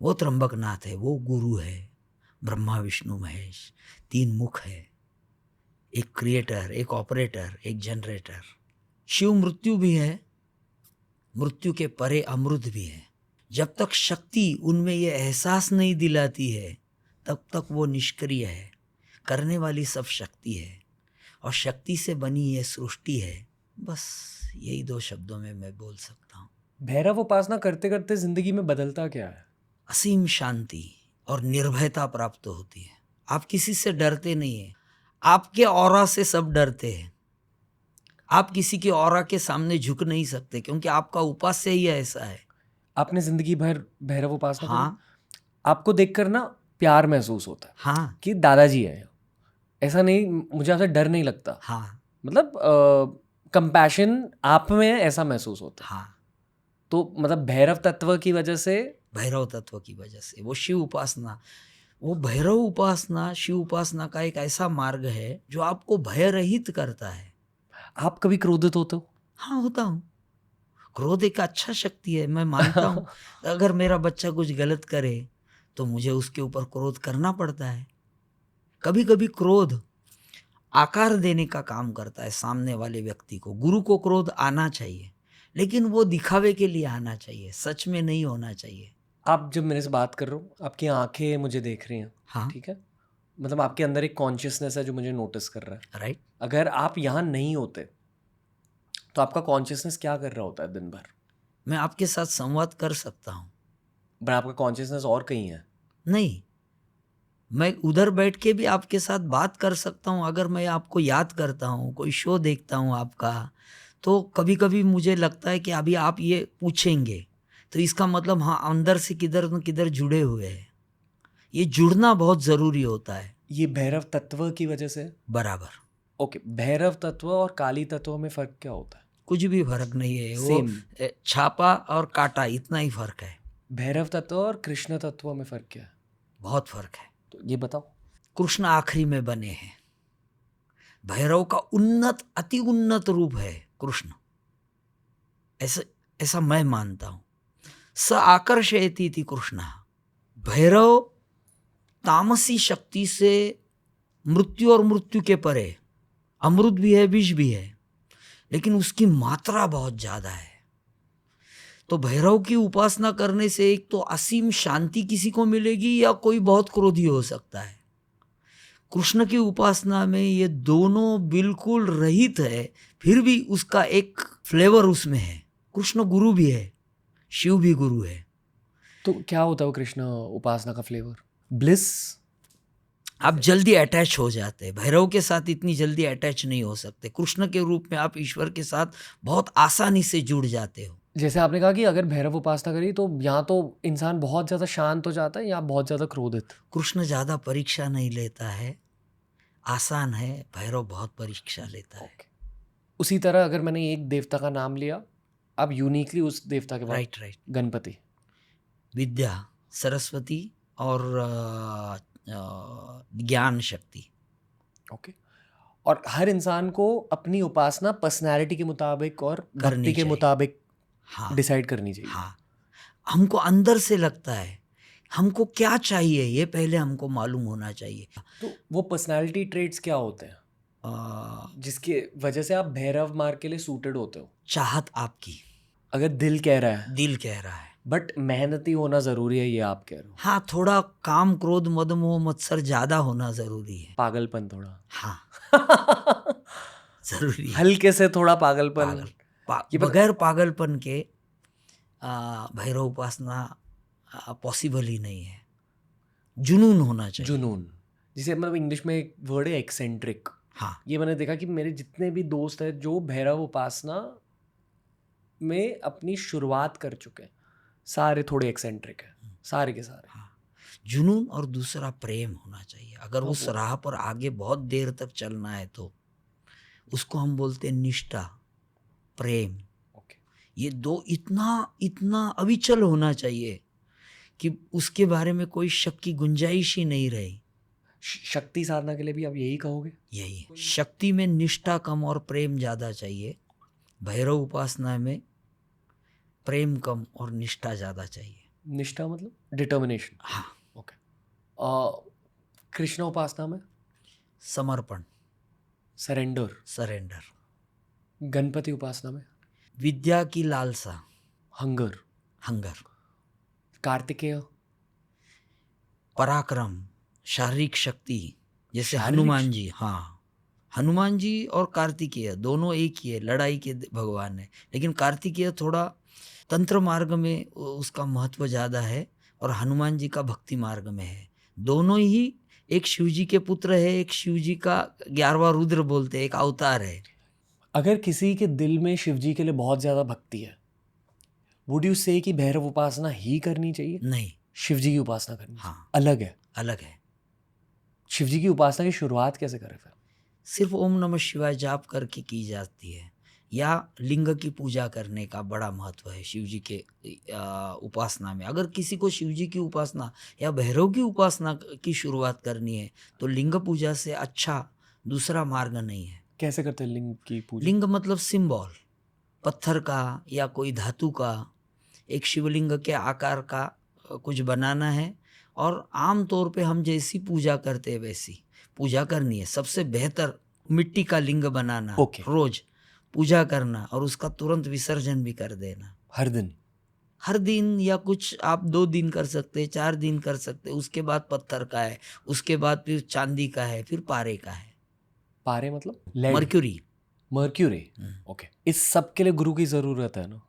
Speaker 2: वो त्र्यंबकनाथ है। वो गुरु है, ब्रह्मा विष्णु महेश, 3 मुख है, एक क्रिएटर, एक ऑपरेटर, एक जनरेटर। शिव मृत्यु भी है, मृत्यु के परे अमृत भी है। जब तक शक्ति उनमें ये एहसास नहीं दिलाती है तब तक वो निष्क्रिय है। करने वाली सब शक्ति है और शक्ति से बनी ये सृष्टि है। बस यही 2 शब्दों में मैं बोल सकता हूँ।
Speaker 1: भैरव उपासना करते करते जिंदगी में बदलता क्या है?
Speaker 2: असीम शांति और निर्भयता प्राप्त होती है। आप किसी से डरते नहीं हैं, आपके ऑरा से सब डरते हैं। आप किसी के ऑरा के सामने झुक नहीं सकते क्योंकि आपका उपास्य ही ऐसा है।
Speaker 1: आपने जिंदगी भर भैरव उपासना
Speaker 2: हाँ।
Speaker 1: करी? आपको देखकर ना प्यार महसूस होता है।
Speaker 2: हाँ।
Speaker 1: कि दादाजी है, ऐसा नहीं, मुझे आपसे डर नहीं लगता।
Speaker 2: हाँ।
Speaker 1: मतलब कंपैशन आप में ऐसा महसूस होता है।
Speaker 2: हाँ।
Speaker 1: तो मतलब भैरव तत्व की वजह से,
Speaker 2: भैरव तत्व की वजह से वो शिव उपासना, वो भैरव उपासना शिव उपासना का एक ऐसा मार्ग है जो आपको भय रहित करता है।
Speaker 1: आप कभी क्रोधित होते हो?
Speaker 2: हाँ, होता हूँ। क्रोध एक अच्छा शक्ति है, मैं मानता हूँ। अगर मेरा बच्चा कुछ गलत करे तो मुझे उसके ऊपर क्रोध करना पड़ता है। कभी कभी क्रोध आकार देने का काम करता है सामने वाले व्यक्ति को। गुरु को क्रोध आना चाहिए, लेकिन वो दिखावे के लिए आना चाहिए, सच में नहीं होना चाहिए।
Speaker 1: आप जब मेरे से बात कर रहे हो, आपकी आंखें मुझे देख रही हैं।
Speaker 2: हाँ।
Speaker 1: ठीक है, मतलब आपके अंदर एक कॉन्शियसनेस है जो मुझे नोटिस कर रहा है।
Speaker 2: राइट।
Speaker 1: अगर आप यहाँ नहीं होते तो आपका कॉन्शियसनेस क्या कर रहा होता है दिन भर?
Speaker 2: मैं आपके साथ संवाद कर सकता हूँ,
Speaker 1: पर आपका कॉन्शियसनेस और कहीं है।
Speaker 2: नहीं, मैं उधर बैठ के भी आपके साथ बात कर सकता हूँ। अगर मैं आपको याद करता हूँ, कोई शो देखता हूँ आपका, तो कभी कभी मुझे लगता है कि अभी आप ये पूछेंगे, तो इसका मतलब हाँ, अंदर से किधर न किधर जुड़े हुए हैं। ये जुड़ना बहुत ज़रूरी होता है।
Speaker 1: ये भैरव तत्व की वजह से?
Speaker 2: बराबर।
Speaker 1: ओके, भैरव तत्व और काली तत्व में फ़र्क क्या होता है?
Speaker 2: कुछ भी फर्क नहीं है, वो
Speaker 1: सेम।
Speaker 2: छापा और काटा इतना ही फर्क है।
Speaker 1: भैरव तत्व और कृष्ण तत्व में फर्क क्या है?
Speaker 2: बहुत फर्क है।
Speaker 1: तो ये बताओ।
Speaker 2: कृष्ण आखिरी में बने हैं, भैरव का उन्नत अति उन्नत रूप है कृष्ण, ऐसा ऐसा मैं मानता हूं। स आकर्षयति थी कृष्ण। भैरव तामसी शक्ति से मृत्यु और मृत्यु के परे, अमृत भी है विष भी है, लेकिन उसकी मात्रा बहुत ज्यादा है। तो भैरव की उपासना करने से एक तो असीम शांति किसी को मिलेगी, या कोई बहुत क्रोधी हो सकता है। कृष्ण की उपासना में ये दोनों बिल्कुल रहित है, फिर भी उसका एक फ्लेवर उसमें है। कृष्ण गुरु भी है, शिव भी गुरु है।
Speaker 1: तो क्या होता है वो कृष्ण उपासना का फ्लेवर? ब्लिस।
Speaker 2: आप जल्दी अटैच हो जाते हैं, भैरव के साथ इतनी जल्दी अटैच नहीं हो सकते। कृष्ण के रूप में आप ईश्वर के साथ बहुत आसानी से जुड़ जाते हो।
Speaker 1: जैसे आपने कहा कि अगर भैरव उपासना करी तो यहाँ तो इंसान बहुत ज़्यादा शांत हो जाता है या बहुत ज़्यादा क्रोधित?
Speaker 2: कृष्ण ज़्यादा परीक्षा नहीं लेता है, आसान है। भैरव बहुत परीक्षा लेता है।
Speaker 1: ओके। उसी तरह अगर मैंने एक देवता का नाम लिया, आप यूनिकली उस देवता के बाद
Speaker 2: राइट।
Speaker 1: गणपति,
Speaker 2: विद्या, सरस्वती और ज्ञान शक्ति।
Speaker 1: ओके। और हर इंसान को अपनी उपासना पर्सनैलिटी के मुताबिक और
Speaker 2: करनी
Speaker 1: भक्ति के
Speaker 2: चाहिए।
Speaker 1: मुताबिक
Speaker 2: हाँ
Speaker 1: डिसाइड करनी चाहिए।
Speaker 2: हाँ, हमको अंदर से लगता है, हमको क्या चाहिए ये पहले हमको मालूम होना चाहिए।
Speaker 1: तो वो पर्सनैलिटी ट्रेट्स क्या होते हैं जिसके वजह से आप भैरव मार्ग के लिए सूटेड होते हो?
Speaker 2: चाहत आपकी,
Speaker 1: अगर दिल कह रहा है,
Speaker 2: दिल कह रहा है।
Speaker 1: बट मेहनती होना जरूरी है, ये आप कह रहे हो?
Speaker 2: हाँ, थोड़ा काम क्रोध मद मोह मत्सर ज्यादा होना जरूरी है।
Speaker 1: पागलपन थोड़ा।
Speaker 2: हाँ, जरूरी है।
Speaker 1: हल्के से थोड़ा पागलपन। ये
Speaker 2: बगैर पागलपन के भैरव उपासना पॉसिबल ही नहीं है। जुनून होना चाहिए।
Speaker 1: जुनून, जिसे मतलब इंग्लिश में एक वर्ड है एक्सेंट्रिक।
Speaker 2: हाँ,
Speaker 1: ये मैंने देखा कि मेरे जितने भी दोस्त हैं जो भैरव उपासना में अपनी शुरुआत कर चुके हैं, सारे थोड़े एक्सेंट्रिक हैं, सारे के सारे।
Speaker 2: हाँ, जुनून और दूसरा प्रेम होना चाहिए। अगर
Speaker 1: हाँ,
Speaker 2: उस राह पर आगे बहुत देर तक चलना है तो उसको हम बोलते हैं निष्ठा, प्रेम।
Speaker 1: ओके।
Speaker 2: ये दो इतना इतना अविचल होना चाहिए कि उसके बारे में कोई शक की गुंजाइश ही नहीं रही।
Speaker 1: शक्ति साधना के लिए भी आप यही कहोगे?
Speaker 2: यही, शक्ति में निष्ठा कम और प्रेम ज़्यादा चाहिए। भैरव उपासना में प्रेम कम और निष्ठा ज़्यादा चाहिए।
Speaker 1: निष्ठा मतलब डिटर्मिनेशन।
Speaker 2: हाँ,
Speaker 1: ओके। कृष्ण उपासना में
Speaker 2: समर्पण,
Speaker 1: सरेंडर।
Speaker 2: सरेंडर।
Speaker 1: गणपति उपासना में
Speaker 2: विद्या की लालसा,
Speaker 1: हंगर।
Speaker 2: हंगर।
Speaker 1: कार्तिकेय
Speaker 2: पराक्रम, शारीरिक शक्ति, जैसे
Speaker 1: शारीरिक
Speaker 2: हनुमान जी। हाँ, हनुमान जी और कार्तिकेय दोनों एक ही है, लड़ाई के भगवान है। लेकिन कार्तिकेय थोड़ा तंत्र मार्ग में उसका महत्व ज़्यादा है, और हनुमान जी का भक्ति मार्ग में है। दोनों ही एक शिव जी के पुत्र है, एक शिव जी का 11वां रुद्र बोलते हैं, एक अवतार है।
Speaker 1: अगर किसी के दिल में शिव जी के लिए बहुत ज़्यादा भक्ति है, वुड यू से कि भैरव उपासना ही करनी चाहिए?
Speaker 2: नहीं,
Speaker 1: शिव जी की उपासना करनी चाहिए?
Speaker 2: हाँ,
Speaker 1: अलग है।
Speaker 2: अलग है।
Speaker 1: शिव जी की उपासना की शुरुआत कैसे करें फिर?
Speaker 2: सिर्फ ओम नमः शिवाय जाप करके की जाती है, या लिंग की पूजा करने का बड़ा महत्व है शिव जी के उपासना में। अगर किसी को शिव जी की उपासना या भैरव की उपासना की शुरुआत करनी है तो लिंग पूजा से अच्छा दूसरा मार्ग नहीं है।
Speaker 1: कैसे करते हैं लिंग की पूजा?
Speaker 2: लिंग मतलब सिंबल, पत्थर का या कोई धातु का, एक शिवलिंग के आकार का कुछ बनाना है, और आम तौर पे हम जैसी पूजा करते हैं वैसी पूजा करनी है। सबसे बेहतर मिट्टी का लिंग बनाना,
Speaker 1: Okay.
Speaker 2: रोज पूजा करना, और उसका तुरंत विसर्जन भी कर देना।
Speaker 1: हर दिन?
Speaker 2: हर दिन, या कुछ आप 2 दिन कर सकते हैं, 4 दिन कर सकते हैं। उसके बाद पत्थर का है, उसके बाद फिर चांदी का है, फिर पारे का है।
Speaker 1: पारे मतलब लेड?
Speaker 2: मर्क्यूरी।
Speaker 1: मर्क्यूरी। ओके। इस सब के लिए गुरु की जरूरत है ना?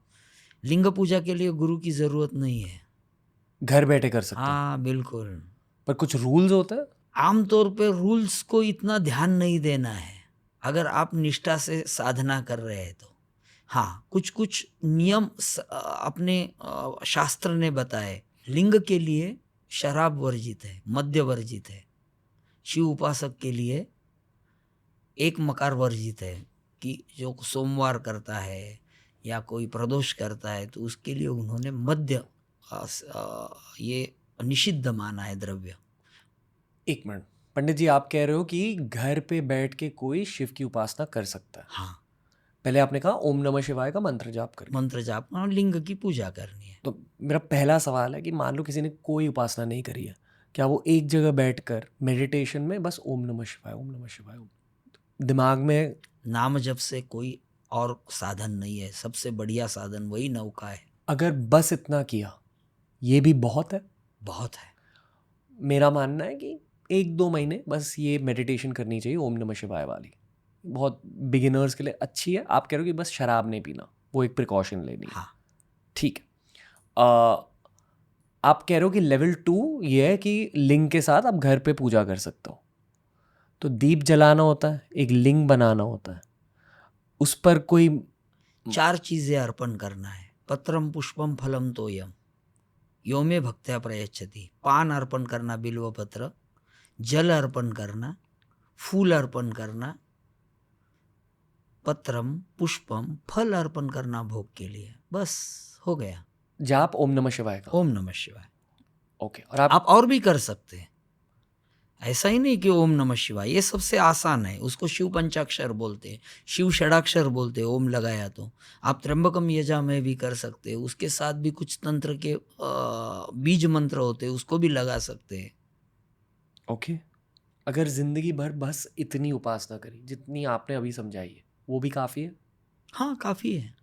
Speaker 2: लिंग पूजा के लिए गुरु की जरूरत नहीं है,
Speaker 1: घर बैठे कर सकते हैं।
Speaker 2: हाँ बिल्कुल।
Speaker 1: पर कुछ रूल्स होते हैं?
Speaker 2: आमतौर पे रूल्स को इतना ध्यान नहीं देना है, अगर आप निष्ठा से साधना कर रहे हैं तो। हाँ, कुछ कुछ नियम अपने शास्त्र ने बताए। लिंग के लिए शराब वर्जित है, मद्य वर्जित है। शिव उपासक के लिए एक मकार वर्जित है, कि जो सोमवार करता है या कोई प्रदोष करता है तो उसके लिए उन्होंने मद्य ये निषिद्ध माना है द्रव्य।
Speaker 1: एक मिनट पंडित जी, आप कह रहे हो कि घर पे बैठ के कोई शिव की उपासना कर सकता है।
Speaker 2: हाँ,
Speaker 1: पहले आपने कहा ओम नमः शिवाय का मंत्र जाप करके।
Speaker 2: मंत्र जाप और लिंग की पूजा करनी है।
Speaker 1: तो मेरा पहला सवाल है कि मान लो किसी ने कोई उपासना नहीं करी है, क्या वो एक जगह बैठकर मेडिटेशन में बस ओम नमः शिवाय ओम नमः शिवाय दिमाग में
Speaker 2: नाम जप से कोई और साधन नहीं है, सबसे बढ़िया साधन वही नौका है।
Speaker 1: अगर बस इतना किया ये भी बहुत है?
Speaker 2: बहुत है।
Speaker 1: मेरा मानना है कि 1-2 महीने बस ये मेडिटेशन करनी चाहिए ओम नमः शिवाय वाली, बहुत बिगिनर्स के लिए अच्छी है। आप कह रहे हो कि बस शराब नहीं पीना, वो एक प्रिकॉशन लेनी है।
Speaker 2: हाँ,
Speaker 1: ठीक है। आप कह रहे हो कि लेवल 2 ये है कि लिंग के साथ आप घर पे पूजा कर सकते हो। तो दीप जलाना होता है, एक लिंग बनाना होता है, उस पर कोई
Speaker 2: 4 चीजें अर्पण करना है। पत्रम पुष्पम फलम तोयम यो में भक्त्या प्रयच्छति। पान अर्पण करना, बिल्व पत्र, जल अर्पण करना, फूल अर्पण करना, पत्रम पुष्पम फल अर्पण करना भोग के लिए, बस हो गया।
Speaker 1: जाप ओम नमः शिवाय का।
Speaker 2: ओम नमः शिवाय।
Speaker 1: ओके। और आप
Speaker 2: आप और भी कर सकते हैं, ऐसा ही नहीं कि ओम नमः शिवाय, ये सबसे आसान है। उसको शिव पंचाक्षर बोलते हैं, शिव षडाक्षर बोलते हैं। ओम लगाया तो आप त्र्यंबकम यजामय भी कर सकते हैं, उसके साथ भी कुछ तंत्र के बीज मंत्र होते हैं, उसको भी लगा सकते हैं।
Speaker 1: ओके। अगर जिंदगी भर बस इतनी उपासना करी जितनी आपने अभी समझाई है, वो भी काफी है?
Speaker 2: हाँ, काफी है।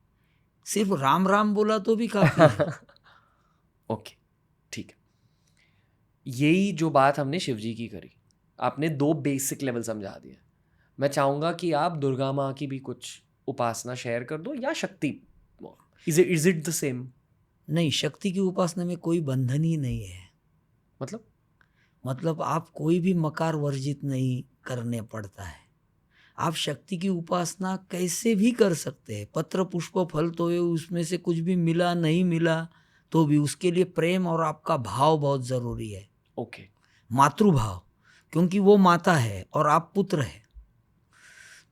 Speaker 2: सिर्फ राम राम बोला तो भी काफी है।
Speaker 1: ओके, ठीक है। यही जो बात हमने शिव जी की करी, आपने 2 बेसिक लेवल समझा दिए। मैं चाहूँगा कि आप दुर्गा माँ की भी कुछ उपासना शेयर कर दो, या शक्ति। Is it the same?
Speaker 2: नहीं, शक्ति की उपासना में कोई बंधन ही नहीं है। मतलब आप कोई भी मकार वर्जित नहीं करने पड़ता है। आप शक्ति की उपासना कैसे भी कर सकते हैं। पत्र पुष्प फल तो ये उसमें से कुछ भी मिला नहीं मिला तो भी उसके लिए प्रेम और आपका भाव बहुत ज़रूरी है।
Speaker 1: ओके।
Speaker 2: मातृभाव, क्योंकि वो माता है और आप पुत्र है।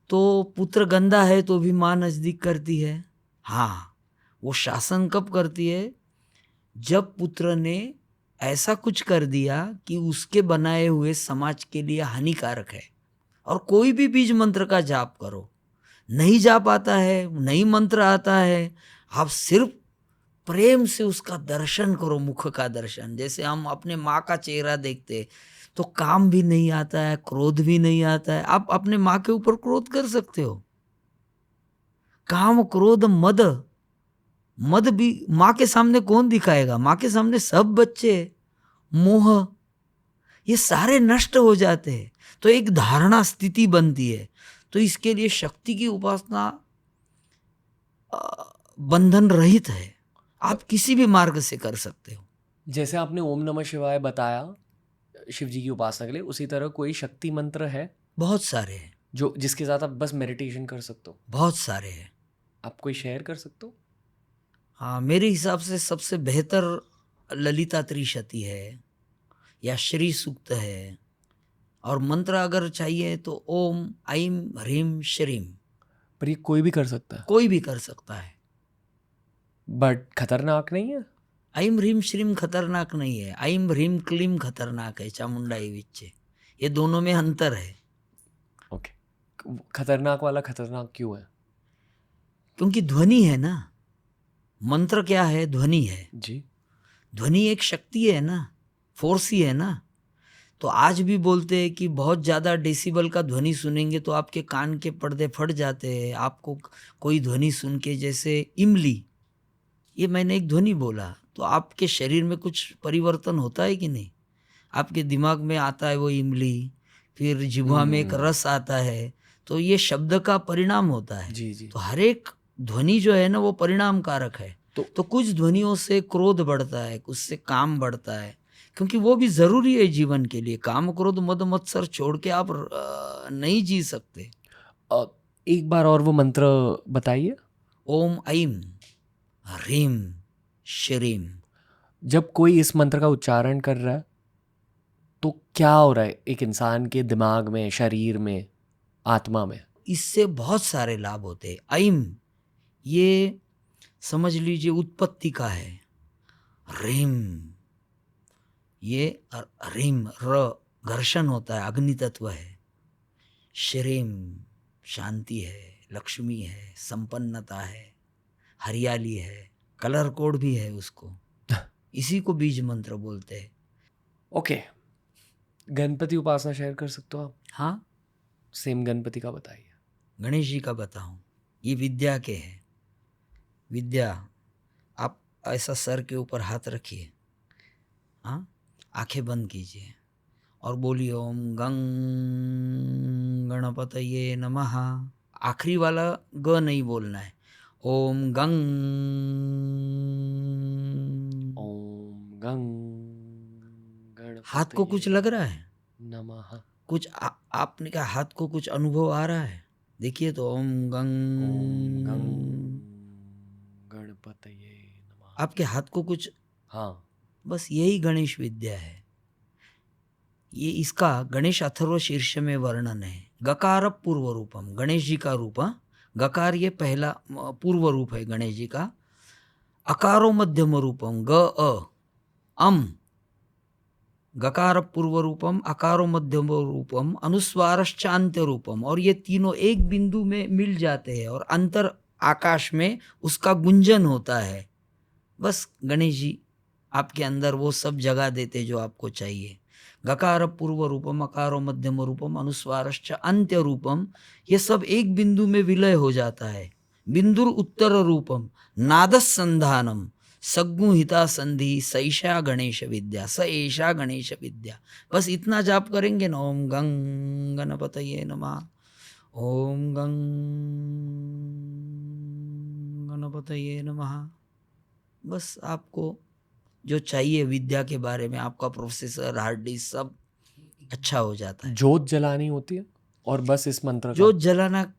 Speaker 2: तो पुत्र गंदा है तो भी माँ नज़दीक करती है। हाँ, वो शासन कब करती है? जब पुत्र ने ऐसा कुछ कर दिया कि उसके बनाए हुए समाज के लिए हानिकारक है। और कोई भी बीज मंत्र का जाप करो, नहीं जा पाता है, नहीं मंत्र आता है, आप सिर्फ प्रेम से उसका दर्शन करो, मुख का दर्शन। जैसे हम अपने माँ का चेहरा देखते तो काम भी नहीं आता है, क्रोध भी नहीं आता है। आप अपने माँ के ऊपर क्रोध कर सकते हो। काम क्रोध मद, मद भी माँ के सामने कौन दिखाएगा? माँ के सामने सब बच्चे, मोह, ये सारे नष्ट हो जाते हैं। तो एक धारणा स्थिति बनती है। तो इसके लिए शक्ति की उपासना बंधन रहित है, आप किसी भी मार्ग से कर सकते हो।
Speaker 1: जैसे आपने ओम नमः शिवाय बताया शिव जी की उपासना के लिए, उसी तरह कोई शक्ति मंत्र है
Speaker 2: बहुत सारे हैं,
Speaker 1: जो जिसके साथ आप बस मेडिटेशन कर सकते हो?
Speaker 2: बहुत सारे हैं।
Speaker 1: आप कोई शेयर कर सकते हो?
Speaker 2: हाँ, मेरे हिसाब से सबसे बेहतर ललिता त्रिशती है या श्री सूक्त है। और मंत्र अगर चाहिए तो ओम ऐं ह्रीं श्रीं,
Speaker 1: पर ये कोई भी कर सकता है?
Speaker 2: कोई भी कर सकता है।
Speaker 1: बट खतरनाक नहीं है?
Speaker 2: ऐं ह्रीं श्रीं खतरनाक नहीं है, ऐं ह्रीं क्लीं खतरनाक है, चामुंडाई विच्चे। ये दोनों में अंतर है।
Speaker 1: ओके। खतरनाक वाला खतरनाक क्यों है?
Speaker 2: क्योंकि ध्वनि है ना। मंत्र क्या है? ध्वनि है।
Speaker 1: जी।
Speaker 2: ध्वनि एक शक्ति है ना, फोर्स ही है ना। तो आज भी बोलते हैं कि बहुत ज़्यादा डेसिबल का ध्वनि सुनेंगे तो आपके कान के पर्दे फट जाते हैं। आपको कोई ध्वनि सुन के, जैसे इमली, ये मैंने एक ध्वनि बोला तो आपके शरीर में कुछ परिवर्तन होता है कि नहीं? आपके दिमाग में आता है वो इमली, फिर जिह्वा में एक रस आता है, तो ये शब्द का परिणाम होता है।
Speaker 1: जी जी।
Speaker 2: तो हर एक ध्वनि जो है ना वो परिणाम कारक है। तो कुछ ध्वनियों से क्रोध बढ़ता है, कुछ से काम बढ़ता है, क्योंकि वो भी जरूरी है जीवन के लिए। काम क्रोध मद मत्सर छोड़ के आप नहीं जी सकते।
Speaker 1: एक बार और वो मंत्र बताइए।
Speaker 2: ओम ऐं ह्रीं श्रीं।
Speaker 1: जब कोई इस मंत्र का उच्चारण कर रहा है तो क्या हो रहा है एक इंसान के दिमाग में, शरीर में, आत्मा में?
Speaker 2: इससे बहुत सारे लाभ होते हैं। ऐम ये समझ लीजिए उत्पत्ति का है। रेम ये रेम र घर्षण होता है, अग्नि तत्व है। श्रेम शांति है, लक्ष्मी है, संपन्नता है, हरियाली है, कलर कोड भी है उसको। इसी को बीज मंत्र बोलते हैं।
Speaker 1: ओके, गणपति उपासना शेयर कर सकते हो आप?
Speaker 2: हाँ,
Speaker 1: सेम गणपति का बताइए।
Speaker 2: गणेश जी का बताऊं, ये विद्या के हैं। विद्या, आप ऐसा सर के ऊपर हाथ रखिए, हाँ, आंखें बंद कीजिए और बोलिए ओम गंग गणपतये नमः। आखिरी वाला ग नहीं बोलना है। ओम गंग।
Speaker 1: ओम गंग
Speaker 2: हाथ को कुछ लग रहा है?
Speaker 1: नमः।
Speaker 2: कुछ आपने कहा हाथ को कुछ अनुभव आ रहा है? देखिए तो ओम
Speaker 1: ओम
Speaker 2: गंग।
Speaker 1: गंग गणपतये नमः।
Speaker 2: आपके हाथ को कुछ,
Speaker 1: हाँ,
Speaker 2: बस यही गणेश विद्या है। ये इसका गणेश अथर्व शीर्ष में वर्णन है। गकार पूर्व रूपम, गणेश जी का रूप। गकार ये पहला पूर्व रूप है गणेश जी का। अकारो मध्यम रूपम, ग अम, गकार पूर्व रूपम, अकारो मध्यम रूपम, अनुस्वारश्चान्त्य रूपम। और ये तीनों एक बिंदु में मिल जाते हैं और अंतर आकाश में उसका गुंजन होता है। बस गणेश जी आपके अंदर वो सब जगह देते जो आपको चाहिए। गकार पूर्व रूपम, अकारो मध्यम रूपम, अनुस्वारश्च अंत्य रूपम, ये सब एक बिंदु में विलय हो जाता है। बिंदुर उत्तर रूपम, नादसंधानम, सग्गुहिता संधि, सैषा गणेश विद्या, स ऐशा गणेश विद्या। बस इतना जाप करेंगे ना, ओम गंग गणपतये नमः, ओम गंग गणपतये नमः। बस आपको जो चाहिए विद्या के बारे में, आपका प्रोसेसर, हार्ड डिस्क सब अच्छा हो जाता है।
Speaker 1: जोत जलानी होती है और बस इस मंत्र का।
Speaker 2: जोत जलाना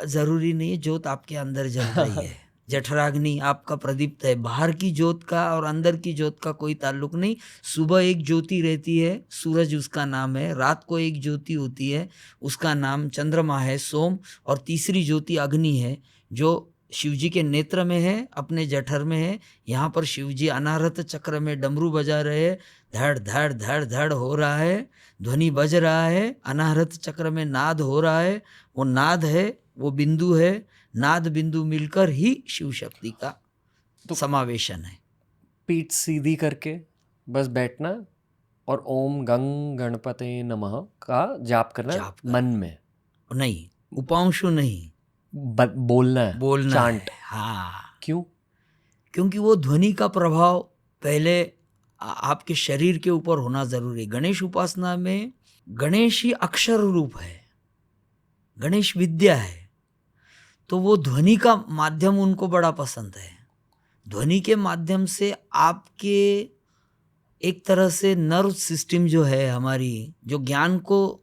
Speaker 2: जरूरी नहीं है, जोत आपके अंदर जल रही है। जठराग्नि आपका प्रदीप्त है। बाहर की जोत का और अंदर की जोत का कोई ताल्लुक नहीं। सुबह एक ज्योति रहती है, सूरज उसका नाम है। रात को एक ज्योति होती है, उसका नाम चंद्रमा है, सोम। और तीसरी ज्योति अग्नि है, जो शिवजी के नेत्र में है, अपने जठर में है। यहाँ पर शिवजी अनाहत चक्र में डमरू बजा रहे हैं। धड़ धड़ धड़ धड़ हो रहा है, ध्वनि बज रहा है। अनाहत चक्र में नाद हो रहा है, वो नाद है, वो बिंदु है। नाद बिंदु मिलकर ही शिव शक्ति का
Speaker 1: तो
Speaker 2: समावेशन है।
Speaker 1: पीठ सीधी करके बस बैठना और ओम गंग गणपते नमः का जाप करना मन में।
Speaker 2: नहीं, उपांशु नहीं,
Speaker 1: बोलना है,
Speaker 2: बोलना
Speaker 1: चांट
Speaker 2: है। हाँ,
Speaker 1: क्यों?
Speaker 2: क्योंकि वो ध्वनि का प्रभाव पहले आपके शरीर के ऊपर होना जरूरी है। गणेश उपासना में गणेश ही अक्षर रूप है, गणेश विद्या है, तो वो ध्वनि का माध्यम उनको बड़ा पसंद है। ध्वनि के माध्यम से आपके एक तरह से नर्व सिस्टम जो है हमारी, जो ज्ञान को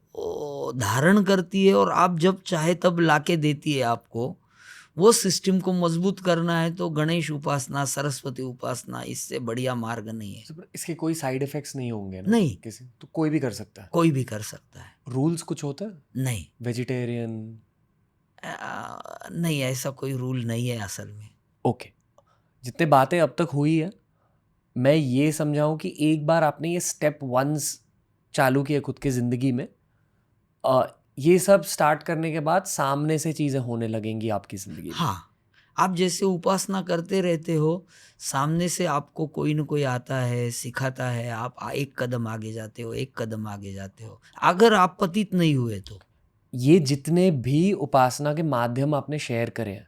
Speaker 2: धारण करती है और आप जब चाहे तब लाके देती है आपको, वो सिस्टम को मजबूत करना है तो गणेश उपासना, सरस्वती उपासना, इससे बढ़िया मार्ग नहीं है।
Speaker 1: इसके कोई साइड इफेक्ट्स नहीं होंगे ना?
Speaker 2: नहीं,
Speaker 1: किसी तो कोई भी कर सकता है?
Speaker 2: कोई भी कर सकता है।
Speaker 1: रूल्स कुछ होता है?
Speaker 2: नहीं,
Speaker 1: वेजिटेरियन?
Speaker 2: नहीं, ऐसा कोई रूल नहीं है असल में।
Speaker 1: ओके, जितने बातें अब तक हुई है, मैं ये समझाऊं कि एक बार आपने ये स्टेप 1 चालू किया खुद की ज़िंदगी में, ये सब स्टार्ट करने के बाद सामने से चीज़ें होने लगेंगी आपकी ज़िंदगी में।
Speaker 2: हाँ, आप जैसे उपासना करते रहते हो, सामने से आपको कोई न कोई आता है, सिखाता है, आप एक कदम आगे जाते हो, एक कदम आगे जाते हो, अगर आप पतित नहीं हुए तो।
Speaker 1: ये जितने भी उपासना के माध्यम आपने शेयर करे हैं,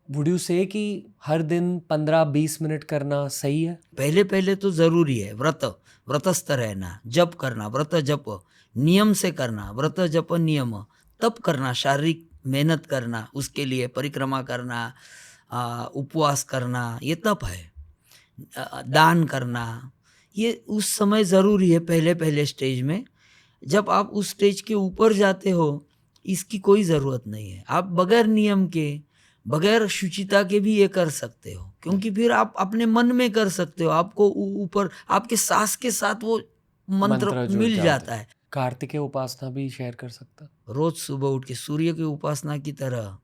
Speaker 1: वुड यू से कि हर दिन 15-20 मिनट करना सही है?
Speaker 2: पहले पहले तो जरूरी है। व्रतस्थ रहना, जप करना, व्रत जप नियम से करना, व्रत जप नियम, तप करना, शारीरिक मेहनत करना, उसके लिए परिक्रमा करना, उपवास करना, ये तप है। दान करना, ये उस समय ज़रूरी है, पहले पहले स्टेज में। जब आप उस स्टेज के ऊपर जाते हो, इसकी कोई ज़रूरत नहीं है। आप बगैर नियम के, बगैर शुचिता के भी ये कर सकते हो, क्योंकि फिर आप अपने मन में कर सकते हो। आपको ऊपर आपके सांस के साथ वो मंत्र मिल जाता है।
Speaker 1: कार्तिकेय उपासना भी शेयर कर सकता?
Speaker 2: रोज सुबह उठ के सूर्य की उपासना की तरह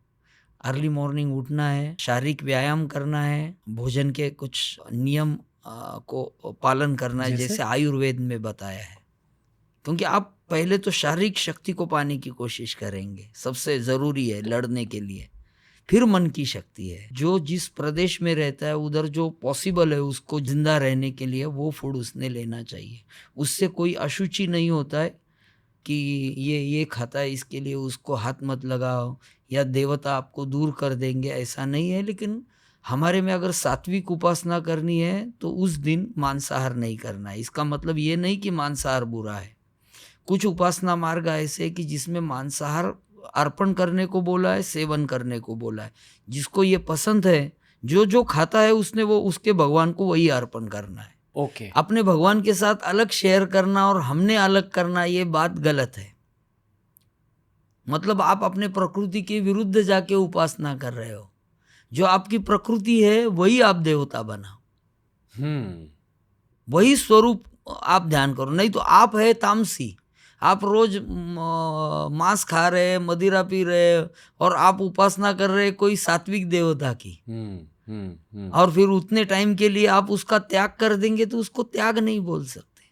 Speaker 2: अर्ली मॉर्निंग उठना है, शारीरिक व्यायाम करना है, भोजन के कुछ नियम को पालन करना है,
Speaker 1: जैसे?
Speaker 2: जैसे आयुर्वेद में बताया है। क्योंकि आप पहले तो शारीरिक शक्ति को पाने की कोशिश करेंगे, सबसे ज़रूरी है लड़ने के लिए। फिर मन की शक्ति है, जो जिस प्रदेश में रहता है उधर जो पॉसिबल है उसको जिंदा रहने के लिए वो फूड उसने लेना चाहिए। उससे कोई अशुचि नहीं होता है कि ये खाता है इसके लिए उसको हाथ मत लगाओ या देवता आपको दूर कर देंगे, ऐसा नहीं है। लेकिन हमारे में अगर सात्विक उपासना करनी है तो उस दिन मांसाहार नहीं करना है। इसका मतलब ये नहीं कि मांसाहार बुरा है। कुछ उपासना मार्ग ऐसे है कि जिसमें मांसाहार अर्पण करने को बोला है, सेवन करने को बोला है। जिसको ये पसंद है, जो जो खाता है उसने वो उसके भगवान को वही अर्पण करना है।
Speaker 1: ओके।
Speaker 2: अपने भगवान के साथ अलग शेयर करना और हमने अलग करना, ये बात गलत है। मतलब आप अपने प्रकृति के विरुद्ध जाके उपासना कर रहे हो। जो आपकी प्रकृति है वही आप देवता बनाओ, वही स्वरूप आप ध्यान करो। नहीं तो आप है तामसी, आप रोज मांस खा रहे, मदिरा पी रहे और आप उपासना कर रहे कोई सात्विक देवता की। और फिर उतने टाइम के लिए आप उसका त्याग कर देंगे तो उसको त्याग नहीं बोल सकते।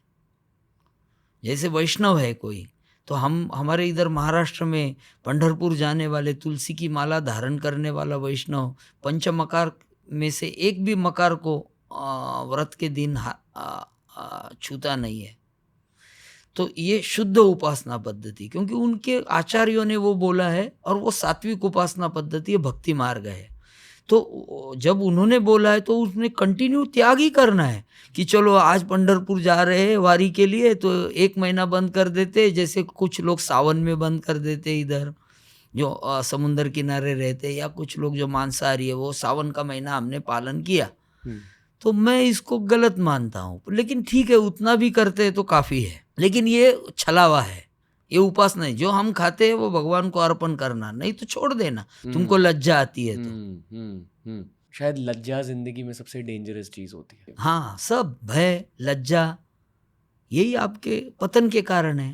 Speaker 2: जैसे वैष्णव है कोई, तो हमारे इधर महाराष्ट्र में पंढरपुर जाने वाले तुलसी की माला धारण करने वाला वैष्णव पंच मकार में से एक भी मकार को व्रत के दिन छूता नहीं है। तो ये शुद्ध उपासना पद्धति, क्योंकि उनके आचार्यों ने वो बोला है और वो सात्विक उपासना पद्धति है, भक्ति मार्ग है। तो जब उन्होंने बोला है तो उसने कंटिन्यू त्याग ही करना है कि चलो आज पंढरपुर जा रहे हैं वारी के लिए तो 1 महीना बंद कर देते, जैसे कुछ लोग सावन में बंद कर देते इधर जो समुद्र किनारे रहते, या कुछ लोग जो मांसाहारी है वो सावन का महीना हमने पालन किया। तो मैं इसको गलत मानता हूँ, लेकिन ठीक है उतना भी करते हैं तो काफ़ी है। लेकिन ये छलावा है, ये उपासना नहीं। जो हम खाते हैं वो भगवान को अर्पण करना, नहीं तो छोड़ देना, तुमको लज्जा आती है तो।
Speaker 1: शायद लज्जा जिंदगी में सबसे डेंजरस चीज होती है।
Speaker 2: हाँ, सब भय लज्जा यही आपके पतन के कारण है।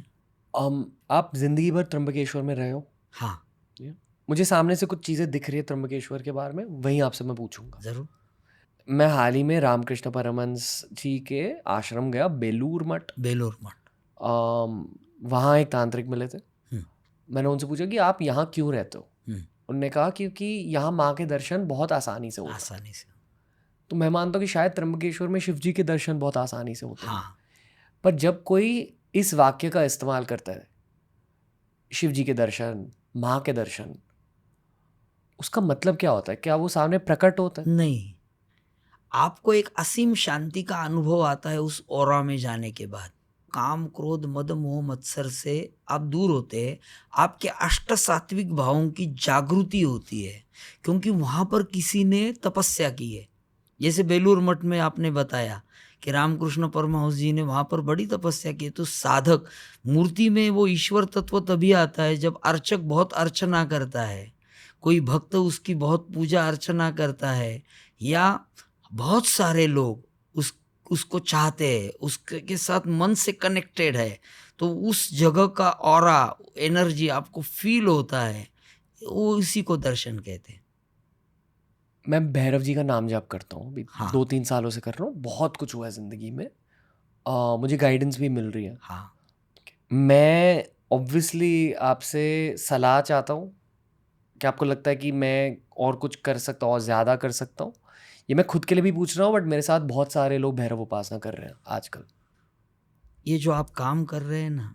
Speaker 1: आप जिंदगी भर त्र्यंबकेश्वर में रहे हो।
Speaker 2: हाँ,
Speaker 1: मुझे सामने से कुछ चीजें दिख रही है त्र्यंबकेश्वर के बारे में, वहीं आपसे मैं पूछूंगा।
Speaker 2: जरूर।
Speaker 1: मैं हाल ही में रामकृष्ण परमहंस जी के आश्रम गया, बेलूर मठ। वहाँ एक तांत्रिक मिले थे। मैंने उनसे पूछा कि आप यहाँ क्यों रहते हो। उन्होंने कहा क्योंकि यहाँ माँ के दर्शन बहुत आसानी से होते हैं। तो मैं मानता हूँ कि शायद त्र्यंबकेश्वर में शिव जी के दर्शन बहुत आसानी से होते हैं। पर जब कोई इस वाक्य का इस्तेमाल करता है, शिव जी के दर्शन, माँ के दर्शन, उसका मतलब क्या होता है? क्या वो सामने प्रकट होता है?
Speaker 2: नहीं, आपको एक असीम शांति का अनुभव आता है उस ऑरा में जाने के बाद। काम क्रोध मद मोह मत्सर से आप दूर होते हैं, आपके अष्ट सात्विक भावों की जागृति होती है, क्योंकि वहाँ पर किसी ने तपस्या की है। जैसे बेलूर मठ में आपने बताया कि रामकृष्ण परमहंस जी ने वहाँ पर बड़ी तपस्या की। तो साधक मूर्ति में वो ईश्वर तत्व तभी आता है जब अर्चक बहुत अर्चना करता है, कोई भक्त उसकी बहुत पूजा अर्चना करता है, या बहुत सारे लोग उसको चाहते हैं, उसके साथ मन से कनेक्टेड है, तो उस जगह का ऑरा एनर्जी आपको फील होता है, वो इसी को दर्शन कहते हैं।
Speaker 1: मैं भैरव जी का नाम जाप करता हूँ अभी।
Speaker 2: हाँ।
Speaker 1: 2-3 सालों से कर रहा हूँ। बहुत कुछ हुआ है ज़िंदगी में, मुझे गाइडेंस भी मिल रही है।
Speaker 2: हाँ।
Speaker 1: मैं ऑब्वियसली आपसे सलाह चाहता हूँ कि आपको लगता है कि मैं और कुछ कर सकता हूँ और ज़्यादा कर सकता हूँ। ये मैं खुद के लिए भी पूछ रहा हूँ, बट मेरे साथ बहुत सारे लोग भैरव उपासना कर रहे हैं आजकल।
Speaker 2: ये जो आप काम कर रहे हैं ना,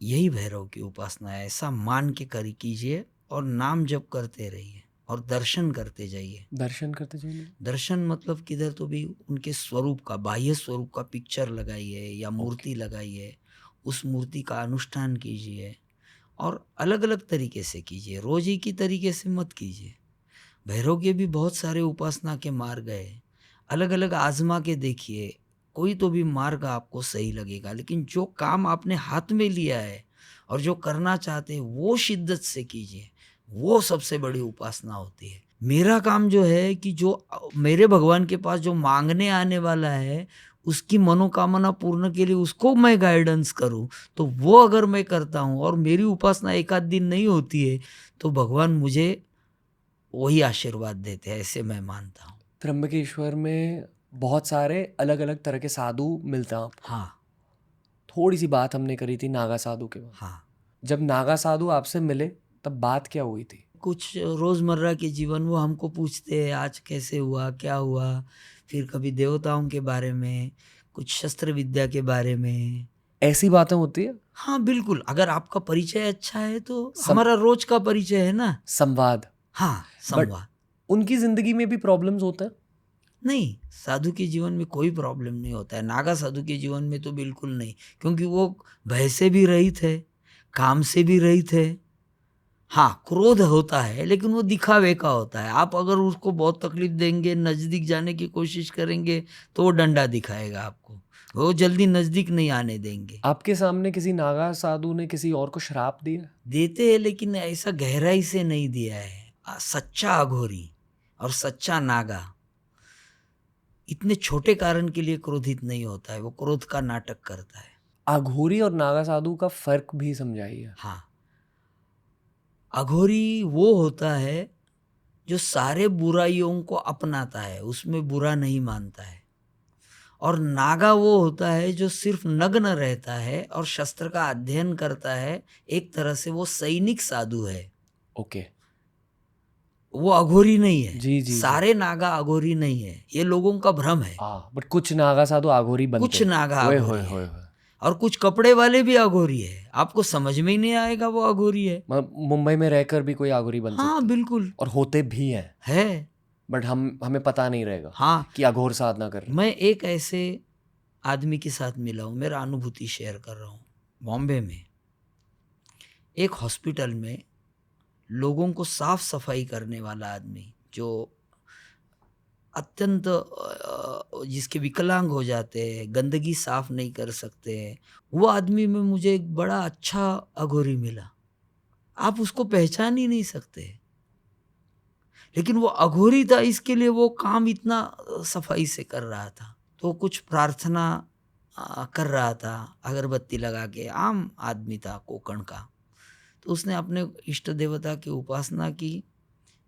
Speaker 2: यही भैरव की उपासना है। ऐसा मान के कीजिए और नाम जप करते रहिए और दर्शन करते जाइए।
Speaker 1: दर्शन करते जाइए।
Speaker 2: दर्शन मतलब किधर तो भी उनके स्वरूप का, बाह्य स्वरूप का पिक्चर लगाइए या मूर्ति लगाइए, उस मूर्ति का अनुष्ठान कीजिए और अलग अलग तरीके से कीजिए, रोज ही की तरीके से मत कीजिए। भैरव के भी बहुत सारे उपासना के मार्ग है, अलग अलग आजमा के देखिए, कोई तो भी मार्ग आपको सही लगेगा। लेकिन जो काम आपने हाथ में लिया है और जो करना चाहते हैं वो शिद्दत से कीजिए, वो सबसे बड़ी उपासना होती है। मेरा काम जो है कि जो मेरे भगवान के पास जो मांगने आने वाला है उसकी मनोकामना पूर्ण के लिए उसको मैं गाइडेंस करूं, तो वो अगर मैं करता हूं और मेरी उपासना एक आध दिन नहीं होती है, तो भगवान मुझे वही आशीर्वाद देते हैं, ऐसे मैं मानता हूँ।
Speaker 1: त्र्यंबकेश्वर में बहुत सारे अलग अलग तरह के साधु मिलते हैं आपको।
Speaker 2: हाँ
Speaker 1: थोड़ी सी बात हमने करी थी नागा साधु के बारे में।
Speaker 2: हाँ।
Speaker 1: जब नागा साधु आपसे मिले तब बात क्या हुई थी?
Speaker 2: कुछ रोज़मर्रा के जीवन वो हमको पूछते हैं, आज कैसे हुआ, क्या हुआ, फिर कभी देवताओं के बारे में, कुछ शस्त्र विद्या के बारे में।
Speaker 1: ऐसी बातें होती है?
Speaker 2: हाँ बिल्कुल, अगर आपका परिचय अच्छा है तो
Speaker 1: सम,
Speaker 2: हमारा रोज का परिचय है ना।
Speaker 1: संवाद।
Speaker 2: हाँ
Speaker 1: बट
Speaker 2: संवाद।
Speaker 1: उनकी जिंदगी में भी प्रॉब्लम्स होते हैं?
Speaker 2: नहीं, साधु के जीवन में कोई प्रॉब्लम नहीं होता है, नागा साधु के जीवन में तो बिल्कुल नहीं, क्योंकि वो भय से भी रहित है, काम से भी रहित है। हाँ क्रोध होता है, लेकिन वो दिखावे का होता है। आप अगर उसको बहुत तकलीफ देंगे, नज़दीक जाने की कोशिश करेंगे, तो वो डंडा दिखाएगा आपको, वो जल्दी नज़दीक नहीं आने देंगे।
Speaker 1: आपके सामने किसी नागा साधु ने किसी और को श्राप दिया?
Speaker 2: देते हैं, लेकिन ऐसा गहराई से नहीं दिया है। सच्चा अघोरी और सच्चा नागा इतने छोटे कारण के लिए क्रोधित नहीं होता है, वो क्रोध का नाटक करता है।
Speaker 1: अघोरी और नागा साधु का फर्क भी समझाइए।
Speaker 2: हाँ, अघोरी वो होता है जो सारे बुराइयों को अपनाता है, उसमें बुरा नहीं मानता है। और नागा वो होता है जो सिर्फ नग्न रहता है और शस्त्र का अध्ययन करता है। एक तरह से वो सैनिक साधु है,
Speaker 1: ओके।
Speaker 2: वो अघोरी नहीं है।
Speaker 1: जी जी
Speaker 2: सारे नागा अघोरी नहीं है, ये लोगों का भ्रम है।
Speaker 1: बट कुछ नागा साधु अघोरी बनते
Speaker 2: कुछ
Speaker 1: हैं।
Speaker 2: नागा
Speaker 1: ओए
Speaker 2: अघोरी
Speaker 1: होए होए
Speaker 2: है
Speaker 1: होए।
Speaker 2: और कुछ कपड़े वाले भी अघोरी है, आपको समझ में ही नहीं आएगा वो अघोरी है।
Speaker 1: मुंबई में रहकर भी कोई अघोरी बन
Speaker 2: हाँ
Speaker 1: सकता
Speaker 2: बिल्कुल
Speaker 1: और होते भी हैं,
Speaker 2: है।
Speaker 1: बट हमें पता नहीं रहेगा
Speaker 2: हाँ,
Speaker 1: कि अघोर साधना कर रहे हैं।
Speaker 2: मैं एक ऐसे आदमी के साथ मिला हूँ, मेरा अनुभूति शेयर कर रहा हूँ। बॉम्बे में एक हॉस्पिटल में लोगों को साफ सफाई करने वाला आदमी, जो अत्यंत जिसके विकलांग हो जाते हैं, गंदगी साफ नहीं कर सकते हैं, वो आदमी में मुझे एक बड़ा अच्छा अघोरी मिला। आप उसको पहचान ही नहीं सकते, लेकिन वो अघोरी था, इसके लिए वो काम इतना सफाई से कर रहा था। तो कुछ प्रार्थना कर रहा था अगरबत्ती लगा के, आम आदमी था कोकण का। तो उसने अपने इष्ट देवता की उपासना की।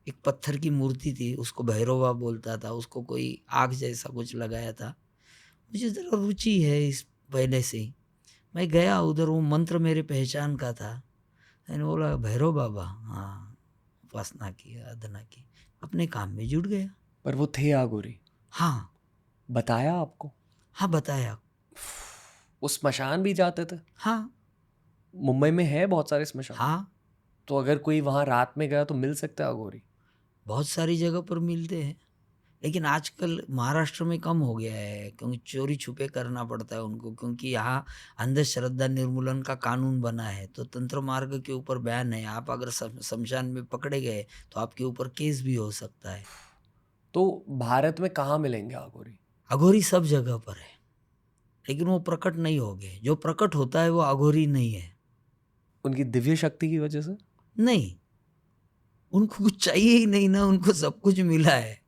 Speaker 2: एक पत्थर की मूर्ति थी, उसको भैरवा बोलता था, उसको कोई आग जैसा कुछ लगाया था। मुझे ज़रा रुचि है इस पहले से ही, मैं गया उधर, वो मंत्र मेरे पहचान का था। मैंने बोला भैरव बाबा, हाँ, उपासना की, आराधना की, अपने काम में जुट गया।
Speaker 1: पर वो थे अघोरी?
Speaker 2: हाँ
Speaker 1: बताया आपको?
Speaker 2: हाँ बताया।
Speaker 1: वो स्मशान भी जाते थे?
Speaker 2: हाँ
Speaker 1: मुंबई में है बहुत सारे स्मशान।
Speaker 2: हाँ,
Speaker 1: तो अगर कोई वहां रात में गया तो मिल सकता है अघोरी?
Speaker 2: बहुत सारी जगह पर मिलते हैं, लेकिन आजकल महाराष्ट्र में कम हो गया है, क्योंकि चोरी छुपे करना पड़ता है उनको, क्योंकि यहाँ अंधश्रद्धा निर्मूलन का कानून बना है। तो तंत्र मार्ग के ऊपर बैन है, आप अगर शमशान में पकड़े गए तो आपके ऊपर केस भी हो सकता है।
Speaker 1: तो भारत में कहाँ मिलेंगे अघोरी?
Speaker 2: अघोरी सब जगह पर है, लेकिन वो प्रकट नहीं हो गए। जो प्रकट होता है वो अघोरी नहीं है।
Speaker 1: उनकी दिव्य शक्ति की वजह से?
Speaker 2: नहीं, उनको कुछ चाहिए ही नहीं ना, उनको सब कुछ मिला है।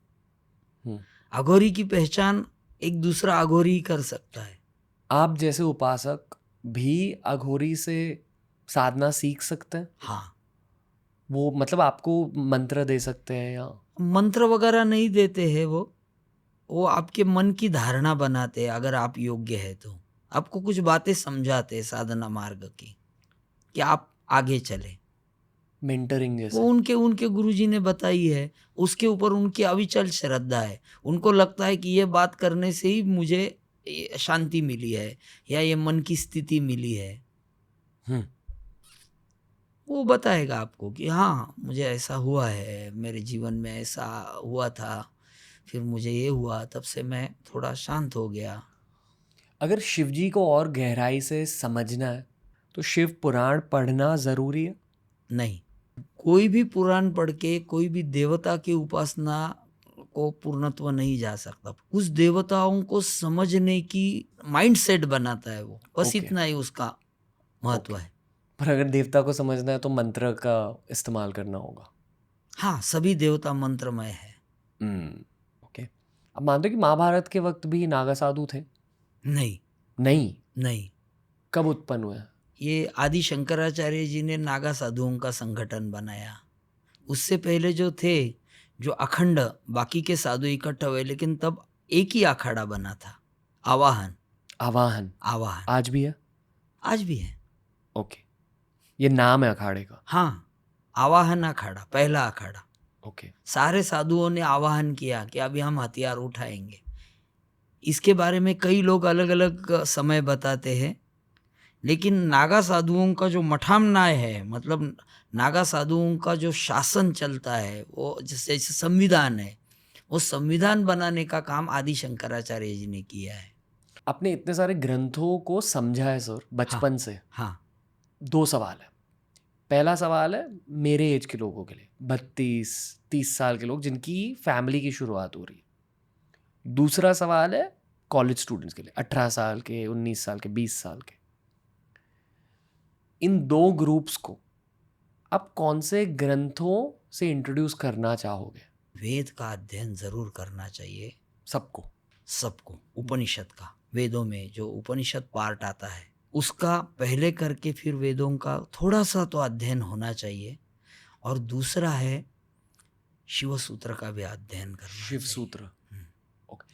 Speaker 2: अघोरी की पहचान एक दूसरा अघोरी ही कर सकता है।
Speaker 1: आप जैसे उपासक भी अघोरी से साधना सीख सकते हैं?
Speaker 2: हाँ,
Speaker 1: वो मतलब आपको मंत्र दे सकते हैं या?
Speaker 2: मंत्र वगैरह नहीं देते हैं वो आपके मन की धारणा बनाते हैं। अगर आप योग्य है तो आपको कुछ बातें समझाते हैं साधना मार्ग की, कि आप आगे चले।
Speaker 1: मेंटरिंग
Speaker 2: वो
Speaker 1: जैसे?
Speaker 2: उनके उनके गुरुजी ने बताई है, उसके ऊपर उनकी अविचल श्रद्धा है। उनको लगता है कि ये बात करने से ही मुझे ये शांति मिली है, या ये मन की स्थिति मिली है। वो बताएगा आपको कि हाँ मुझे ऐसा हुआ है, मेरे जीवन में ऐसा हुआ था, फिर मुझे ये हुआ, तब से मैं थोड़ा शांत हो गया।
Speaker 1: अगर शिव जी को और गहराई से समझना है तो शिव पुराण पढ़ना ज़रूरी है?
Speaker 2: नहीं, कोई भी पुराण पढ़ के कोई भी देवता की उपासना को पूर्णत्व नहीं जा सकता। उस देवताओं को समझने की माइंडसेट बनाता है वो, बस
Speaker 1: ओके।
Speaker 2: इतना ही उसका महत्व है।
Speaker 1: पर अगर देवता को समझना है तो मंत्र का इस्तेमाल करना होगा।
Speaker 2: हाँ, सभी देवता मंत्रमय है।
Speaker 1: ओके। अब मानते हो कि महाभारत के वक्त भी नागा साधु थे?
Speaker 2: नहीं
Speaker 1: नहीं,
Speaker 2: नहीं,
Speaker 1: कब उत्पन्न हुआ?
Speaker 2: ये आदि शंकराचार्य जी ने नागा साधुओं का संगठन बनाया। उससे पहले जो थे, जो अखंड बाकी के साधु इकट्ठा हुए, लेकिन तब एक ही अखाड़ा बना था, आवाहन।
Speaker 1: आवाहन
Speaker 2: आवाहन
Speaker 1: आज भी है?
Speaker 2: आज भी है।
Speaker 1: ओके, ये नाम है अखाड़े का?
Speaker 2: हाँ, आवाहन अखाड़ा, पहला अखाड़ा।
Speaker 1: ओके,
Speaker 2: सारे साधुओं ने आवाहन किया कि अभी हम हथियार उठाएंगे। इसके बारे में कई लोग अलग अलग समय बताते हैं, लेकिन नागा साधुओं का जो मठामनाय है, मतलब नागा साधुओं का जो शासन चलता है, वो जैसे संविधान है, वो संविधान बनाने का काम आदि शंकराचार्य जी ने किया है।
Speaker 1: आपने इतने सारे ग्रंथों को समझा है सर बचपन से।
Speaker 2: हाँ,
Speaker 1: 2 सवाल है। पहला सवाल है मेरे एज के लोगों के लिए, 32-30 साल के लोग जिनकी फैमिली की शुरुआत हो रही है। दूसरा सवाल है कॉलेज स्टूडेंट्स के लिए, 18 साल के, 19 साल के, 20 साल के। इन 2 ग्रुप्स को आप कौन से ग्रंथों से इंट्रोड्यूस करना चाहोगे?
Speaker 2: वेद का अध्ययन जरूर करना चाहिए
Speaker 1: सबको?
Speaker 2: सबको। उपनिषद का, वेदों में जो उपनिषद पार्ट आता है उसका पहले करके फिर वेदों का थोड़ा सा तो अध्ययन होना चाहिए। और दूसरा है शिव सूत्र का भी अध्ययन करना
Speaker 1: शिव
Speaker 2: चाहिए।
Speaker 1: सूत्र। ओके।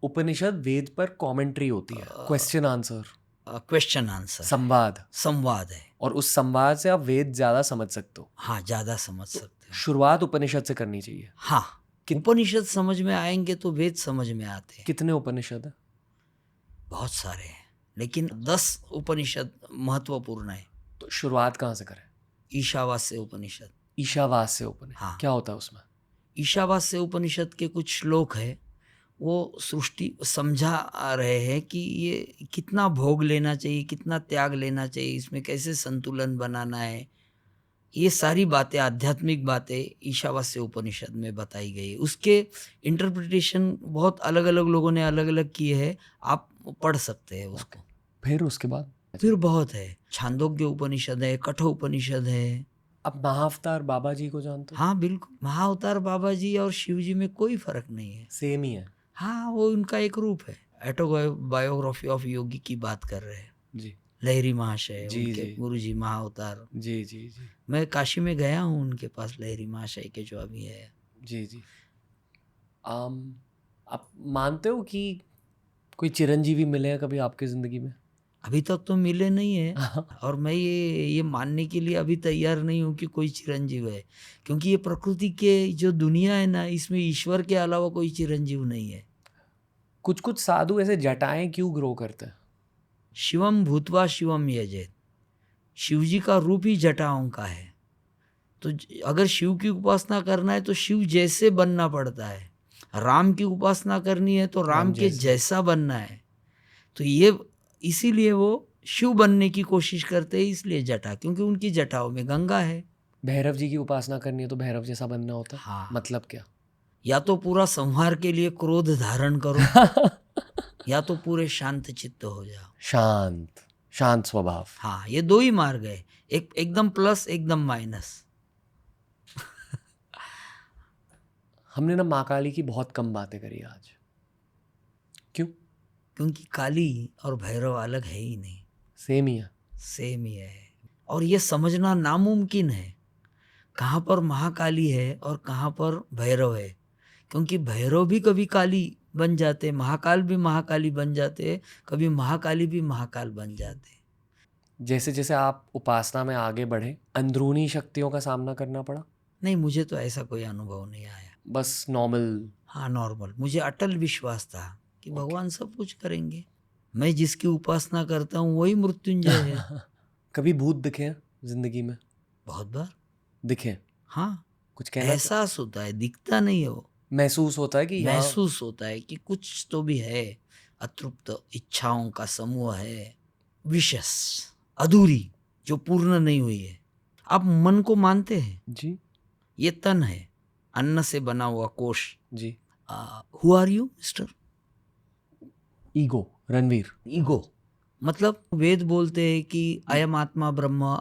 Speaker 1: उपनिषद वेद पर कमेंट्री होती है, क्वेश्चन आंसर,
Speaker 2: क्वेश्चन आंसर,
Speaker 1: संवाद,
Speaker 2: संवाद है।
Speaker 1: और उस संवाद से आप वेद ज्यादा समझ सकते हो।
Speaker 2: हाँ, ज्यादा समझ सकते हैं।
Speaker 1: शुरुआत उपनिषद से करनी चाहिए।
Speaker 2: हाँ, उपनिषद समझ में आएंगे तो वेद समझ में आते हैं।
Speaker 1: कितने उपनिषद है?
Speaker 2: बहुत सारे हैं, लेकिन 10 उपनिषद महत्वपूर्ण है।
Speaker 1: तो शुरुआत कहाँ से करें?
Speaker 2: ईशावास्य उपनिषद।
Speaker 1: ईशावास्य उपनिषद।
Speaker 2: हाँ।
Speaker 1: क्या होता है उसमें?
Speaker 2: ईशावास्य उपनिषद के कुछ श्लोक है, वो सृष्टि समझा रहे हैं कि ये कितना भोग लेना चाहिए, कितना त्याग लेना चाहिए, इसमें कैसे संतुलन बनाना है। ये सारी बातें, आध्यात्मिक बातें ईशावास्य उपनिषद में बताई गई। उसके इंटरप्रिटेशन बहुत अलग अलग लोगों ने अलग अलग किए हैं, आप पढ़ सकते हैं उसको।
Speaker 1: फिर उसके बाद
Speaker 2: फिर बहुत है, छांदोग्य उपनिषद है, कठोपनिषद है।
Speaker 1: अब महाअवतार बाबा जी को जानते हो?
Speaker 2: हाँ बिल्कुल, महाअवतार बाबा जी और शिव जी में कोई फर्क नहीं है।
Speaker 1: सेम ही है।
Speaker 2: हाँ, वो उनका एक रूप है। ऑटोबायोग्राफी ऑफ योगी की बात कर रहे हैं
Speaker 1: जी
Speaker 2: लहरी महाशय,
Speaker 1: जी,
Speaker 2: उनके
Speaker 1: जी।
Speaker 2: गुरु जी महाअवतार।
Speaker 1: जी जी जी
Speaker 2: मैं काशी में गया हूँ उनके पास, लहरी महाशय के जो अभी है।
Speaker 1: जी जी। आप मानते हो कि कोई चिरंजीवी मिले हैं कभी आपकी जिंदगी में?
Speaker 2: अभी तक तो मिले नहीं है, और मैं ये मानने के लिए अभी तैयार नहीं हूँ कि कोई चिरंजीव है, क्योंकि ये प्रकृति के जो दुनिया है ना, इसमें ईश्वर के अलावा कोई चिरंजीव नहीं है।
Speaker 1: कुछ कुछ साधु ऐसे जटाएं क्यों ग्रो करते हैं?
Speaker 2: शिवम भूतवा शिवम यजेत, शिव जी का रूप ही जटाओं का है। तो अगर शिव की उपासना करना है तो शिव जैसे बनना पड़ता है। राम की उपासना करनी है तो राम के जैसा बनना है। तो ये इसीलिए वो शिव बनने की कोशिश करते हैं, इसलिए जटा, क्योंकि उनकी जटाओं में गंगा है।
Speaker 1: भैरव जी की उपासना करनी है तो भैरव जैसा बनना होता है?
Speaker 2: हाँ।
Speaker 1: मतलब क्या?
Speaker 2: या तो पूरा संहार के लिए क्रोध धारण करो या तो पूरे शांत चित्त हो जाओ।
Speaker 1: शांत स्वभाव।
Speaker 2: हाँ, ये 2 ही मार्ग है, एक एकदम प्लस, एकदम माइनस।
Speaker 1: हमने ना माँ काली की बहुत कम बातें करी आज। क्यों?
Speaker 2: क्योंकि काली और भैरव अलग है ही नहीं,
Speaker 1: सेम ही है।
Speaker 2: सेम ही है। और ये समझना नामुमकिन है कहाँ पर महाकाली है और कहाँ पर भैरव है, क्योंकि भैरव भी कभी काली बन जाते, महाकाल भी महाकाली बन जाते, कभी महाकाली भी महाकाल बन जाते।
Speaker 1: जैसे जैसे आप उपासना में आगे बढ़े, अंदरूनी शक्तियों का सामना करना पड़ा?
Speaker 2: नहीं, मुझे तो ऐसा कोई अनुभव नहीं आया।
Speaker 1: बस नॉर्मल?
Speaker 2: हाँ, नॉर्मल। मुझे अटल विश्वास था कि भगवान सब कुछ करेंगे। मैं जिसकी उपासना करता हूँ वही मृत्युंजय है।
Speaker 1: कभी भूत दिखे हैं जिंदगी में?
Speaker 2: बहुत बार
Speaker 1: दिखे?
Speaker 2: हाँ,
Speaker 1: कुछ कहना?
Speaker 2: एहसास होता है, दिखता नहीं है वो,
Speaker 1: महसूस होता है कि यहाँ
Speaker 2: महसूस होता है कि कुछ तो भी है, अतृप्त इच्छाओं का समूह है, विशेष अधूरी, जो पूर्ण नहीं हुई है। आप मन को मानते हैं?
Speaker 1: जी
Speaker 2: ये तन है, अन्न से बना हुआ कोश।
Speaker 1: जी।
Speaker 2: Who are you mister?
Speaker 1: Ego, Ranveer.
Speaker 2: Ego मतलब वेद बोलते हैं कि अयम आत्मा ब्रह्म,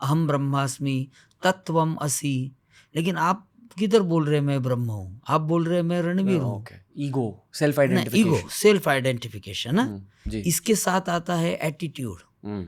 Speaker 2: अहम ब्रह्मास्मि, तत्वम असि, लेकिन आप किधर बोल रहे हैं मैं ब्रह्म हूँ, आप बोल रहे हैं मैं रणवीर हूँ।
Speaker 1: ओके, ईगो, सेल्फ
Speaker 2: नहीं, ईगो
Speaker 1: आइडेंटिफिकेशन।
Speaker 2: सेल्फ आइडेंटिफिकेशन ना,
Speaker 1: जी।
Speaker 2: इसके साथ आता है एटीट्यूड,
Speaker 1: हम्म,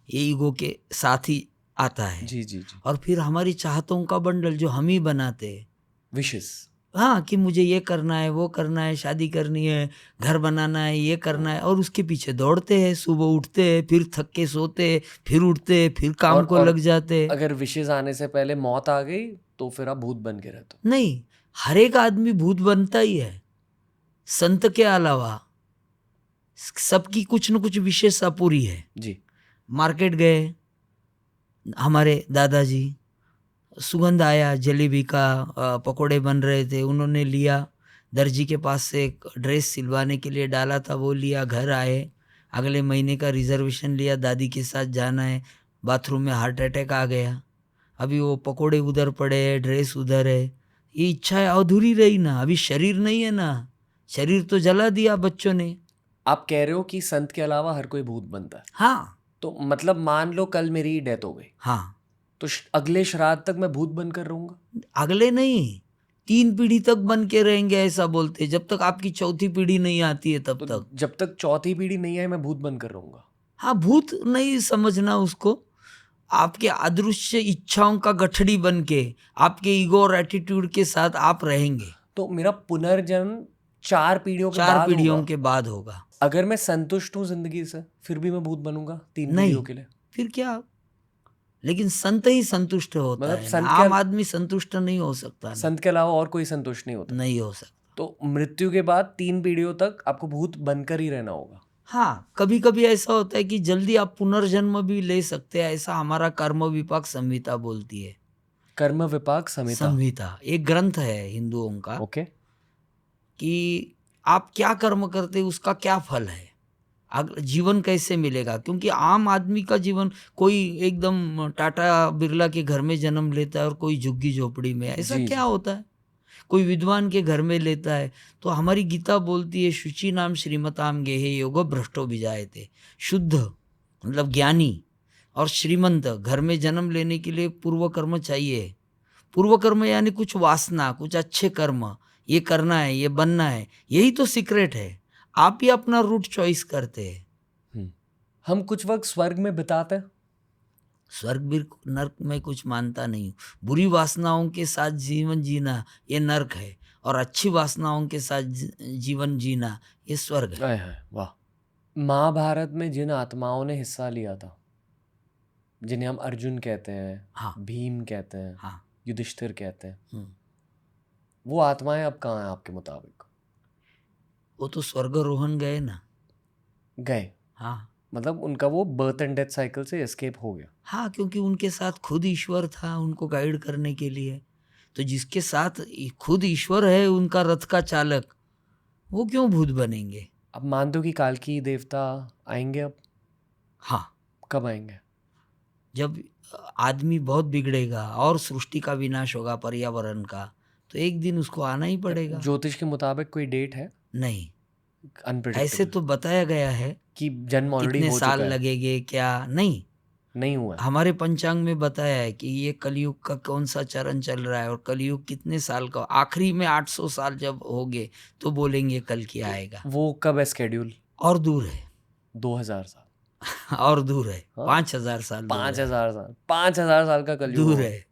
Speaker 2: ये ईगो के साथ ही आता है।
Speaker 1: जी जी जी।
Speaker 2: और फिर हमारी चाहतों का बंडल जो हम ही बनाते हैं,
Speaker 1: विशेस।
Speaker 2: हाँ, कि मुझे ये करना है, वो करना है, शादी करनी है, घर बनाना है, ये करना है, और उसके पीछे दौड़ते हैं। सुबह उठते हैं, फिर थक के सोते हैं, फिर उठते हैं, फिर काम को लग जाते हैं।
Speaker 1: अगर विशेस आने से पहले मौत आ गई तो फिर आप भूत बन के रहते हो।
Speaker 2: नहीं, हर एक आदमी भूत बनता ही है, संत के अलावा सबकी कुछ न कुछ विशेष अपूरी है।
Speaker 1: जी।
Speaker 2: मार्केट गए हमारे दादाजी, सुगंध आया जलेबी का, पकोड़े बन रहे थे, उन्होंने लिया, दर्जी के पास से एक ड्रेस सिलवाने के लिए डाला था, वो लिया, घर आए, अगले महीने का रिजर्वेशन लिया, दादी के साथ जाना है, बाथरूम में हार्ट अटैक आ गया, अभी वो पकोड़े उधर पड़े हैं, ड्रेस उधर है, ये इच्छाएं अधूरी रही ना, अभी शरीर नहीं है ना, शरीर तो जला दिया बच्चों ने।
Speaker 1: आप कह रहे हो कि संत के अलावा हर कोई भूत बनता है।
Speaker 2: हाँ
Speaker 1: तो मतलब मान लो कल मेरी डेथ हो गई,
Speaker 2: हाँ,
Speaker 1: तो अगले श्राद्ध तक मैं भूत बनकर रहूंगा?
Speaker 2: अगले नहीं, 3 पीढ़ी तक बन के रहेंगे ऐसा बोलते, जब तक आपकी चौथी पीढ़ी नहीं आती है तब
Speaker 1: तो
Speaker 2: तक।
Speaker 1: जब तक चौथी पीढ़ी नहीं आए मैं भूत बनकर रहूंगा?
Speaker 2: हाँ, भूत नहीं समझना उसको, आपके अदृश्य इच्छाओं का गठड़ी बन के, आपके ईगो और एटीट्यूड के साथ आप रहेंगे।
Speaker 1: तो मेरा पुनर्जन्म 4 पीढ़ियों के
Speaker 2: 4
Speaker 1: बाद
Speaker 2: पीढ़ियों
Speaker 1: होगा।
Speaker 2: के बाद होगा।
Speaker 1: अगर मैं संतुष्ट हूँ जिंदगी से फिर भी मैं भूत बनूंगा 3
Speaker 2: नहीं,
Speaker 1: पीढ़ियों के लिए?
Speaker 2: फिर क्या, लेकिन संत ही संतुष्ट होता
Speaker 1: मतलब
Speaker 2: है,
Speaker 1: संत
Speaker 2: आम आदमी संतुष्ट नहीं हो सकता ना,
Speaker 1: संत के अलावा और कोई संतुष्ट नहीं होता?
Speaker 2: नहीं हो सकता।
Speaker 1: तो मृत्यु के बाद 3 पीढ़ियों तक आपको भूत बनकर ही रहना होगा?
Speaker 2: हाँ, कभी कभी ऐसा होता है कि जल्दी आप पुनर्जन्म भी ले सकते हैं, ऐसा हमारा कर्म विपाक संहिता बोलती है।
Speaker 1: कर्म विपाक संहिता।
Speaker 2: संहिता एक ग्रंथ है हिंदुओं का,
Speaker 1: ओके।
Speaker 2: कि आप क्या कर्म करते हैं उसका क्या फल है, जीवन कैसे मिलेगा। क्योंकि आम आदमी का जीवन, कोई एकदम टाटा बिरला के घर में जन्म लेता है और कोई झुग्गी झोपड़ी में, ऐसा
Speaker 1: जी,
Speaker 2: क्या
Speaker 1: जी।
Speaker 2: होता है, कोई विद्वान के घर में लेता है। तो हमारी गीता बोलती है, शुचि नाम श्रीमताम गेहे योगो भ्रष्टो भिजायते, शुद्ध मतलब ज्ञानी और श्रीमंत घर में जन्म लेने के लिए पूर्व कर्म चाहिए। पूर्व कर्म यानी कुछ वासना, कुछ अच्छे कर्म, ये करना है, ये बनना है, यही तो सीक्रेट है। आप ही अपना रूट चॉइस करते हैं।
Speaker 1: हम कुछ वक्त स्वर्ग में बिताते हैं।
Speaker 2: स्वर्ग भी नर्क में कुछ मानता नहीं हूँ। बुरी वासनाओं के साथ जीवन जीना ये नर्क है, और अच्छी वासनाओं के साथ जीवन जीना ये स्वर्ग है।
Speaker 1: आय हाय, वाह। महाभारत में जिन आत्माओं ने हिस्सा लिया था, जिन्हें हम अर्जुन कहते हैं,
Speaker 2: हाँ
Speaker 1: भीम कहते हैं,
Speaker 2: हाँ,
Speaker 1: युधिष्ठिर कहते हैं, वो आत्माएं अब कहाँ हैं आपके मुताबिक?
Speaker 2: वो तो स्वर्गारोहण गए ना।
Speaker 1: गए?
Speaker 2: हाँ
Speaker 1: मतलब उनका वो बर्थ एंड डेथ साइकिल से एस्केप हो गया?
Speaker 2: हाँ, क्योंकि उनके साथ खुद ईश्वर था उनको गाइड करने के लिए। तो जिसके साथ खुद ईश्वर है, उनका रथ का चालक, वो क्यों भूत बनेंगे?
Speaker 1: अब मानते हो कि कालकी देवता आएंगे अब?
Speaker 2: हाँ,
Speaker 1: कब आएंगे?
Speaker 2: जब आदमी बहुत बिगड़ेगा और सृष्टि का विनाश होगा, पर्यावरण का, तो एक दिन उसको आना ही पड़ेगा।
Speaker 1: ज्योतिष के मुताबिक कोई डेट है?
Speaker 2: नहीं,
Speaker 1: अनप्रेडिक्टेबल
Speaker 2: ऐसे तो बताया गया है
Speaker 1: कि जन्म ऑलरेडी
Speaker 2: कितने
Speaker 1: हो
Speaker 2: साल
Speaker 1: चुका है?
Speaker 2: लगेंगे, क्या
Speaker 1: नहीं हुआ है।
Speaker 2: हमारे पंचांग में बताया है कि ये कलयुग का कौन सा चरण चल रहा है, और कलयुग कितने साल का, आखिरी में 800 साल जब होंगे तो बोलेंगे कल की आएगा।
Speaker 1: वो कब है स्केड्यूल?
Speaker 2: और दूर है
Speaker 1: 2000 साल।
Speaker 2: और दूर है,
Speaker 1: हाँ?
Speaker 2: 5000 साल दूर है।
Speaker 1: 5000 साल, 5000 साल का कलयुग
Speaker 2: दूर
Speaker 1: होगा।
Speaker 2: है।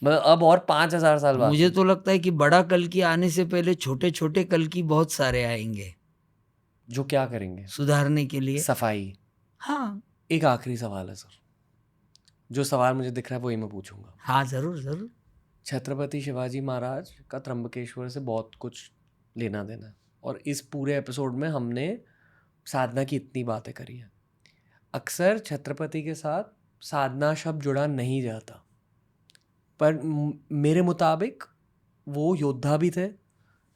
Speaker 1: मतलब अब और 5000 साल बाकी।
Speaker 2: मुझे तो लगता है कि बड़ा कल की आने से पहले छोटे छोटे कल की बहुत सारे आएंगे,
Speaker 1: जो क्या करेंगे?
Speaker 2: सुधारने के लिए।
Speaker 1: सफाई।
Speaker 2: हाँ
Speaker 1: एक आखिरी सवाल है सर, जो सवाल मुझे दिख रहा है वही मैं पूछूंगा।
Speaker 2: हाँ, जरूर जरूर।
Speaker 1: छत्रपति शिवाजी महाराज का त्र्यंबकेश्वर से बहुत कुछ लेना देना है, और इस पूरे एपिसोड में हमने साधना की इतनी बातें करी हैं। अक्सर छत्रपति के साथ साधना शब्द जुड़ा नहीं जाता, पर मेरे मुताबिक वो योद्धा भी थे,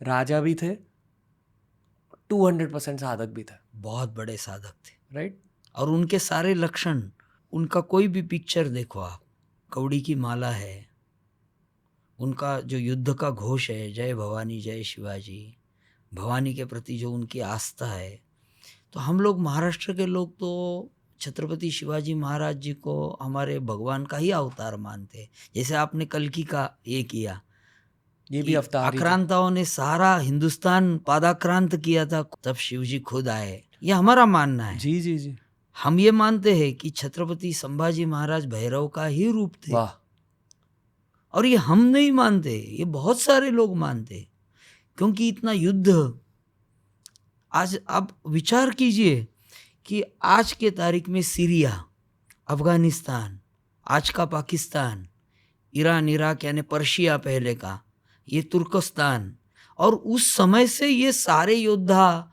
Speaker 1: राजा भी थे, 200% साधक भी थे।
Speaker 2: बहुत बड़े साधक थे,
Speaker 1: राइट?
Speaker 2: और उनके सारे लक्षण, उनका कोई भी पिक्चर देखो आप, कौड़ी की माला है, उनका जो युद्ध का घोष है, जय भवानी जय शिवाजी, भवानी के प्रति जो उनकी आस्था है। तो हम लोग महाराष्ट्र के लोग तो छत्रपति शिवाजी महाराज जी को हमारे भगवान का ही अवतार मानते हैं। जैसे आपने कल्कि का ये किया,
Speaker 1: ये भी
Speaker 2: कि
Speaker 1: अवतार ही थे।
Speaker 2: आक्रांताओं ने सारा हिंदुस्तान पादाक्रांत किया था, तब शिव जी खुद आए। ये हमारा मानना है।
Speaker 1: जी जी जी,
Speaker 2: हम ये मानते हैं कि छत्रपति संभाजी महाराज भैरव का ही रूप थे।
Speaker 1: वाह,
Speaker 2: और ये हम नहीं मानते, ये बहुत सारे लोग मानते, क्योंकि इतना युद्ध। आज आप विचार कीजिए कि आज के तारीख में सीरिया, अफगानिस्तान, आज का पाकिस्तान, ईरान, इराक यानी पर्शिया पहले का, ये तुर्कस्तान, और उस समय से ये सारे योद्धा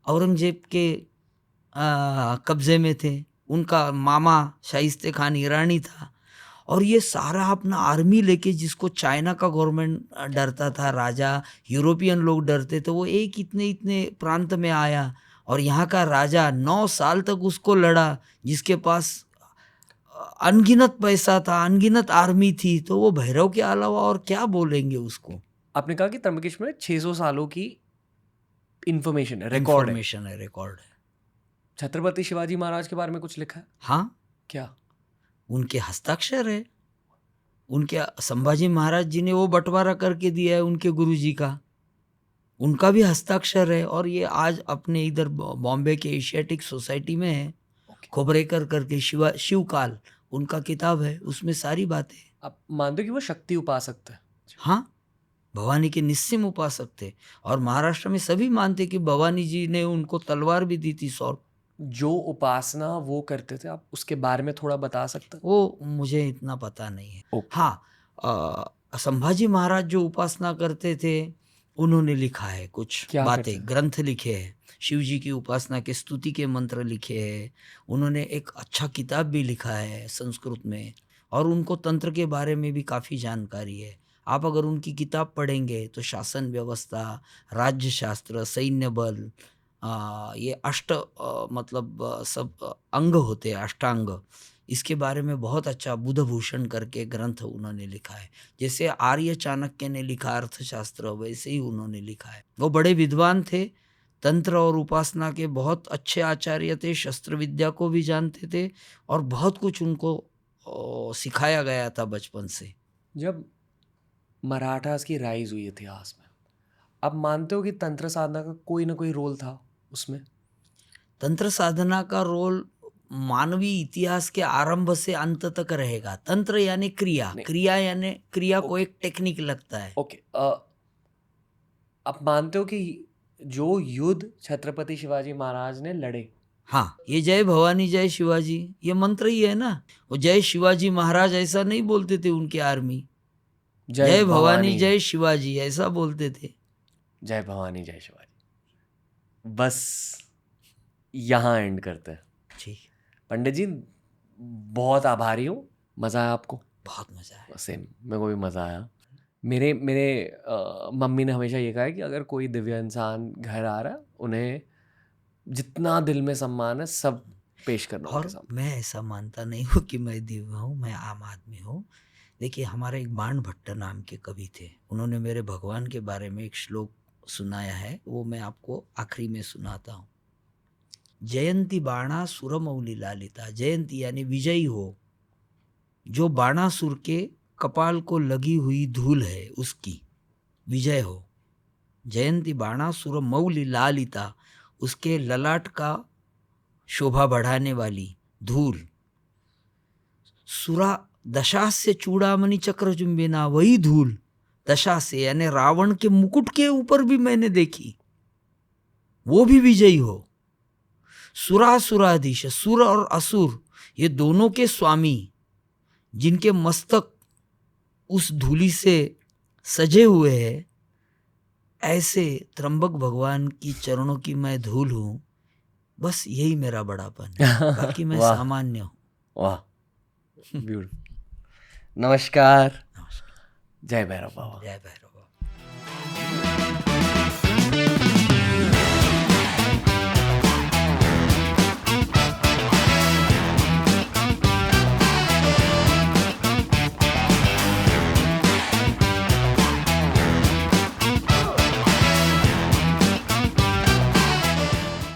Speaker 2: औरंगजेब के कब्जे में थे। उनका मामा शाइस्ते खान ईरानी था, और ये सारा अपना आर्मी लेके, जिसको चाइना का गवर्नमेंट डरता था, राजा, यूरोपियन लोग डरते थे, वो एक इतने इतने प्रांत में आया, और यहाँ का राजा 9 साल तक उसको लड़ा, जिसके पास अनगिनत पैसा था, अनगिनत आर्मी थी। तो वो भैरव के अलावा और क्या बोलेंगे उसको।
Speaker 1: आपने कहा कि त्र्यंबकेश्वर में 600 सालों की इंफॉर्मेशन है, रिकॉर्ड है।
Speaker 2: इन्फॉर्मेशन है, रिकॉर्ड है।
Speaker 1: छत्रपति शिवाजी महाराज के बारे में कुछ लिखा है?
Speaker 2: हाँ,
Speaker 1: क्या?
Speaker 2: उनके हस्ताक्षर है। उनके संभाजी महाराज जी ने वो बंटवारा करके दिया है उनके गुरुजी का, उनका भी हस्ताक्षर है। और ये आज अपने इधर बॉम्बे के एशियाटिक सोसाइटी में है, खोबरेकर करके शिवकाल उनका किताब है, उसमें सारी बातें।
Speaker 1: आप मानते हो कि वो शक्ति उपासक थे?
Speaker 2: हाँ, भवानी के निस्सिम उपासक थे, और महाराष्ट्र में सभी मानते कि भवानी जी ने उनको तलवार भी दी थी। सौ
Speaker 1: जो उपासना वो करते थे, आप उसके बारे में थोड़ा बता सकते हैं?
Speaker 2: वो मुझे इतना पता नहीं है।
Speaker 1: ओके।
Speaker 2: हाँ, संभाजी महाराज जो उपासना करते थे, उन्होंने लिखा है कुछ
Speaker 1: क्या करते
Speaker 2: बातें,
Speaker 1: हैं?
Speaker 2: ग्रंथ लिखे हैं, शिव जी की उपासना के स्तुति के मंत्र लिखे हैं। उन्होंने एक अच्छा किताब भी लिखा है संस्कृत में, और उनको तंत्र के बारे में भी काफ़ी जानकारी है। आप अगर उनकी किताब पढ़ेंगे तो शासन व्यवस्था, राज्य शास्त्र, सैन्य बल, ये सब अंग होते हैं, अष्टांग, इसके बारे में बहुत अच्छा बुधभूषण करके ग्रंथ उन्होंने लिखा है। जैसे आर्य चाणक्य ने लिखा अर्थशास्त्र, वैसे ही उन्होंने लिखा है। वो बड़े विद्वान थे, तंत्र और उपासना के बहुत अच्छे आचार्य थे, शस्त्र विद्या को भी जानते थे, और बहुत कुछ उनको सिखाया गया था बचपन से।
Speaker 1: जब मराठास की राइज हुई इतिहास में, आप मानते हो कि तंत्र साधना का कोई ना कोई रोल था उसमें?
Speaker 2: तंत्र साधना का रोल मानवीय इतिहास के आरंभ से अंत तक रहेगा। तंत्र यानी क्रिया,
Speaker 1: नहीं।
Speaker 2: क्रिया यानी क्रिया को एक टेक्निक लगता है।
Speaker 1: ओके, आप मानते हो कि जो युद्ध छत्रपति शिवाजी महाराज ने लड़े,
Speaker 2: हाँ, ये जय भवानी जय शिवाजी, ये मंत्र ही है ना। वो जय शिवाजी महाराज ऐसा नहीं बोलते थे उनकी आर्मी, जय भवानी जय शिवाजी ऐसा बोलते थे।
Speaker 1: जय भवानी जय शिवाजी। बस यहाँ एंड करते हैं।
Speaker 2: ठीक,
Speaker 1: पंडित जी, बहुत आभारी हूँ। मज़ा आया आपको?
Speaker 2: बहुत मजा आया।
Speaker 1: सेम, मेरे को भी मज़ा आया। मेरे मम्मी ने हमेशा ये कहा है कि अगर कोई दिव्य इंसान घर आ रहा है, उन्हें जितना दिल में सम्मान है सब पेश करना
Speaker 2: और
Speaker 1: उनके सामने।
Speaker 2: मैं ऐसा मानता नहीं हूँ कि मैं दिव्य हूँ, मैं आम आदमी हूँ। देखिए, हमारे एक बाण भट्ट नाम के कवि थे, उन्होंने मेरे भगवान के बारे में एक श्लोक सुनाया है, वो मैं आपको आखिरी में सुनाता हूँ। जयंती बाणा सुरमौली लालिता, जयंती यानी विजयी हो, जो बाणासुर के कपाल को लगी हुई धूल है उसकी विजय हो। जयंती बाणासुर मौली लालिता, उसके ललाट का शोभा बढ़ाने वाली धूल। सुरा दशा से चूड़ामणि चक्र चुंबिना, वही धूल दशा से यानी रावण के मुकुट के ऊपर भी मैंने देखी, वो भी विजयी हो। सुरासुराधीश, सुर और असुर ये दोनों के स्वामी, जिनके मस्तक उस धूली से सजे हुए हैं, ऐसे त्र्यंबक भगवान की चरणों की मैं धूल हूँ। बस यही मेरा बड़ापन है, बाकी मैं
Speaker 1: वाह।
Speaker 2: सामान्य हूँ।
Speaker 1: वाह, ब्यूटीफुल। नमस्कार।
Speaker 2: नमस्कार।
Speaker 1: जय भैरव बाबा।
Speaker 2: जय भैरव।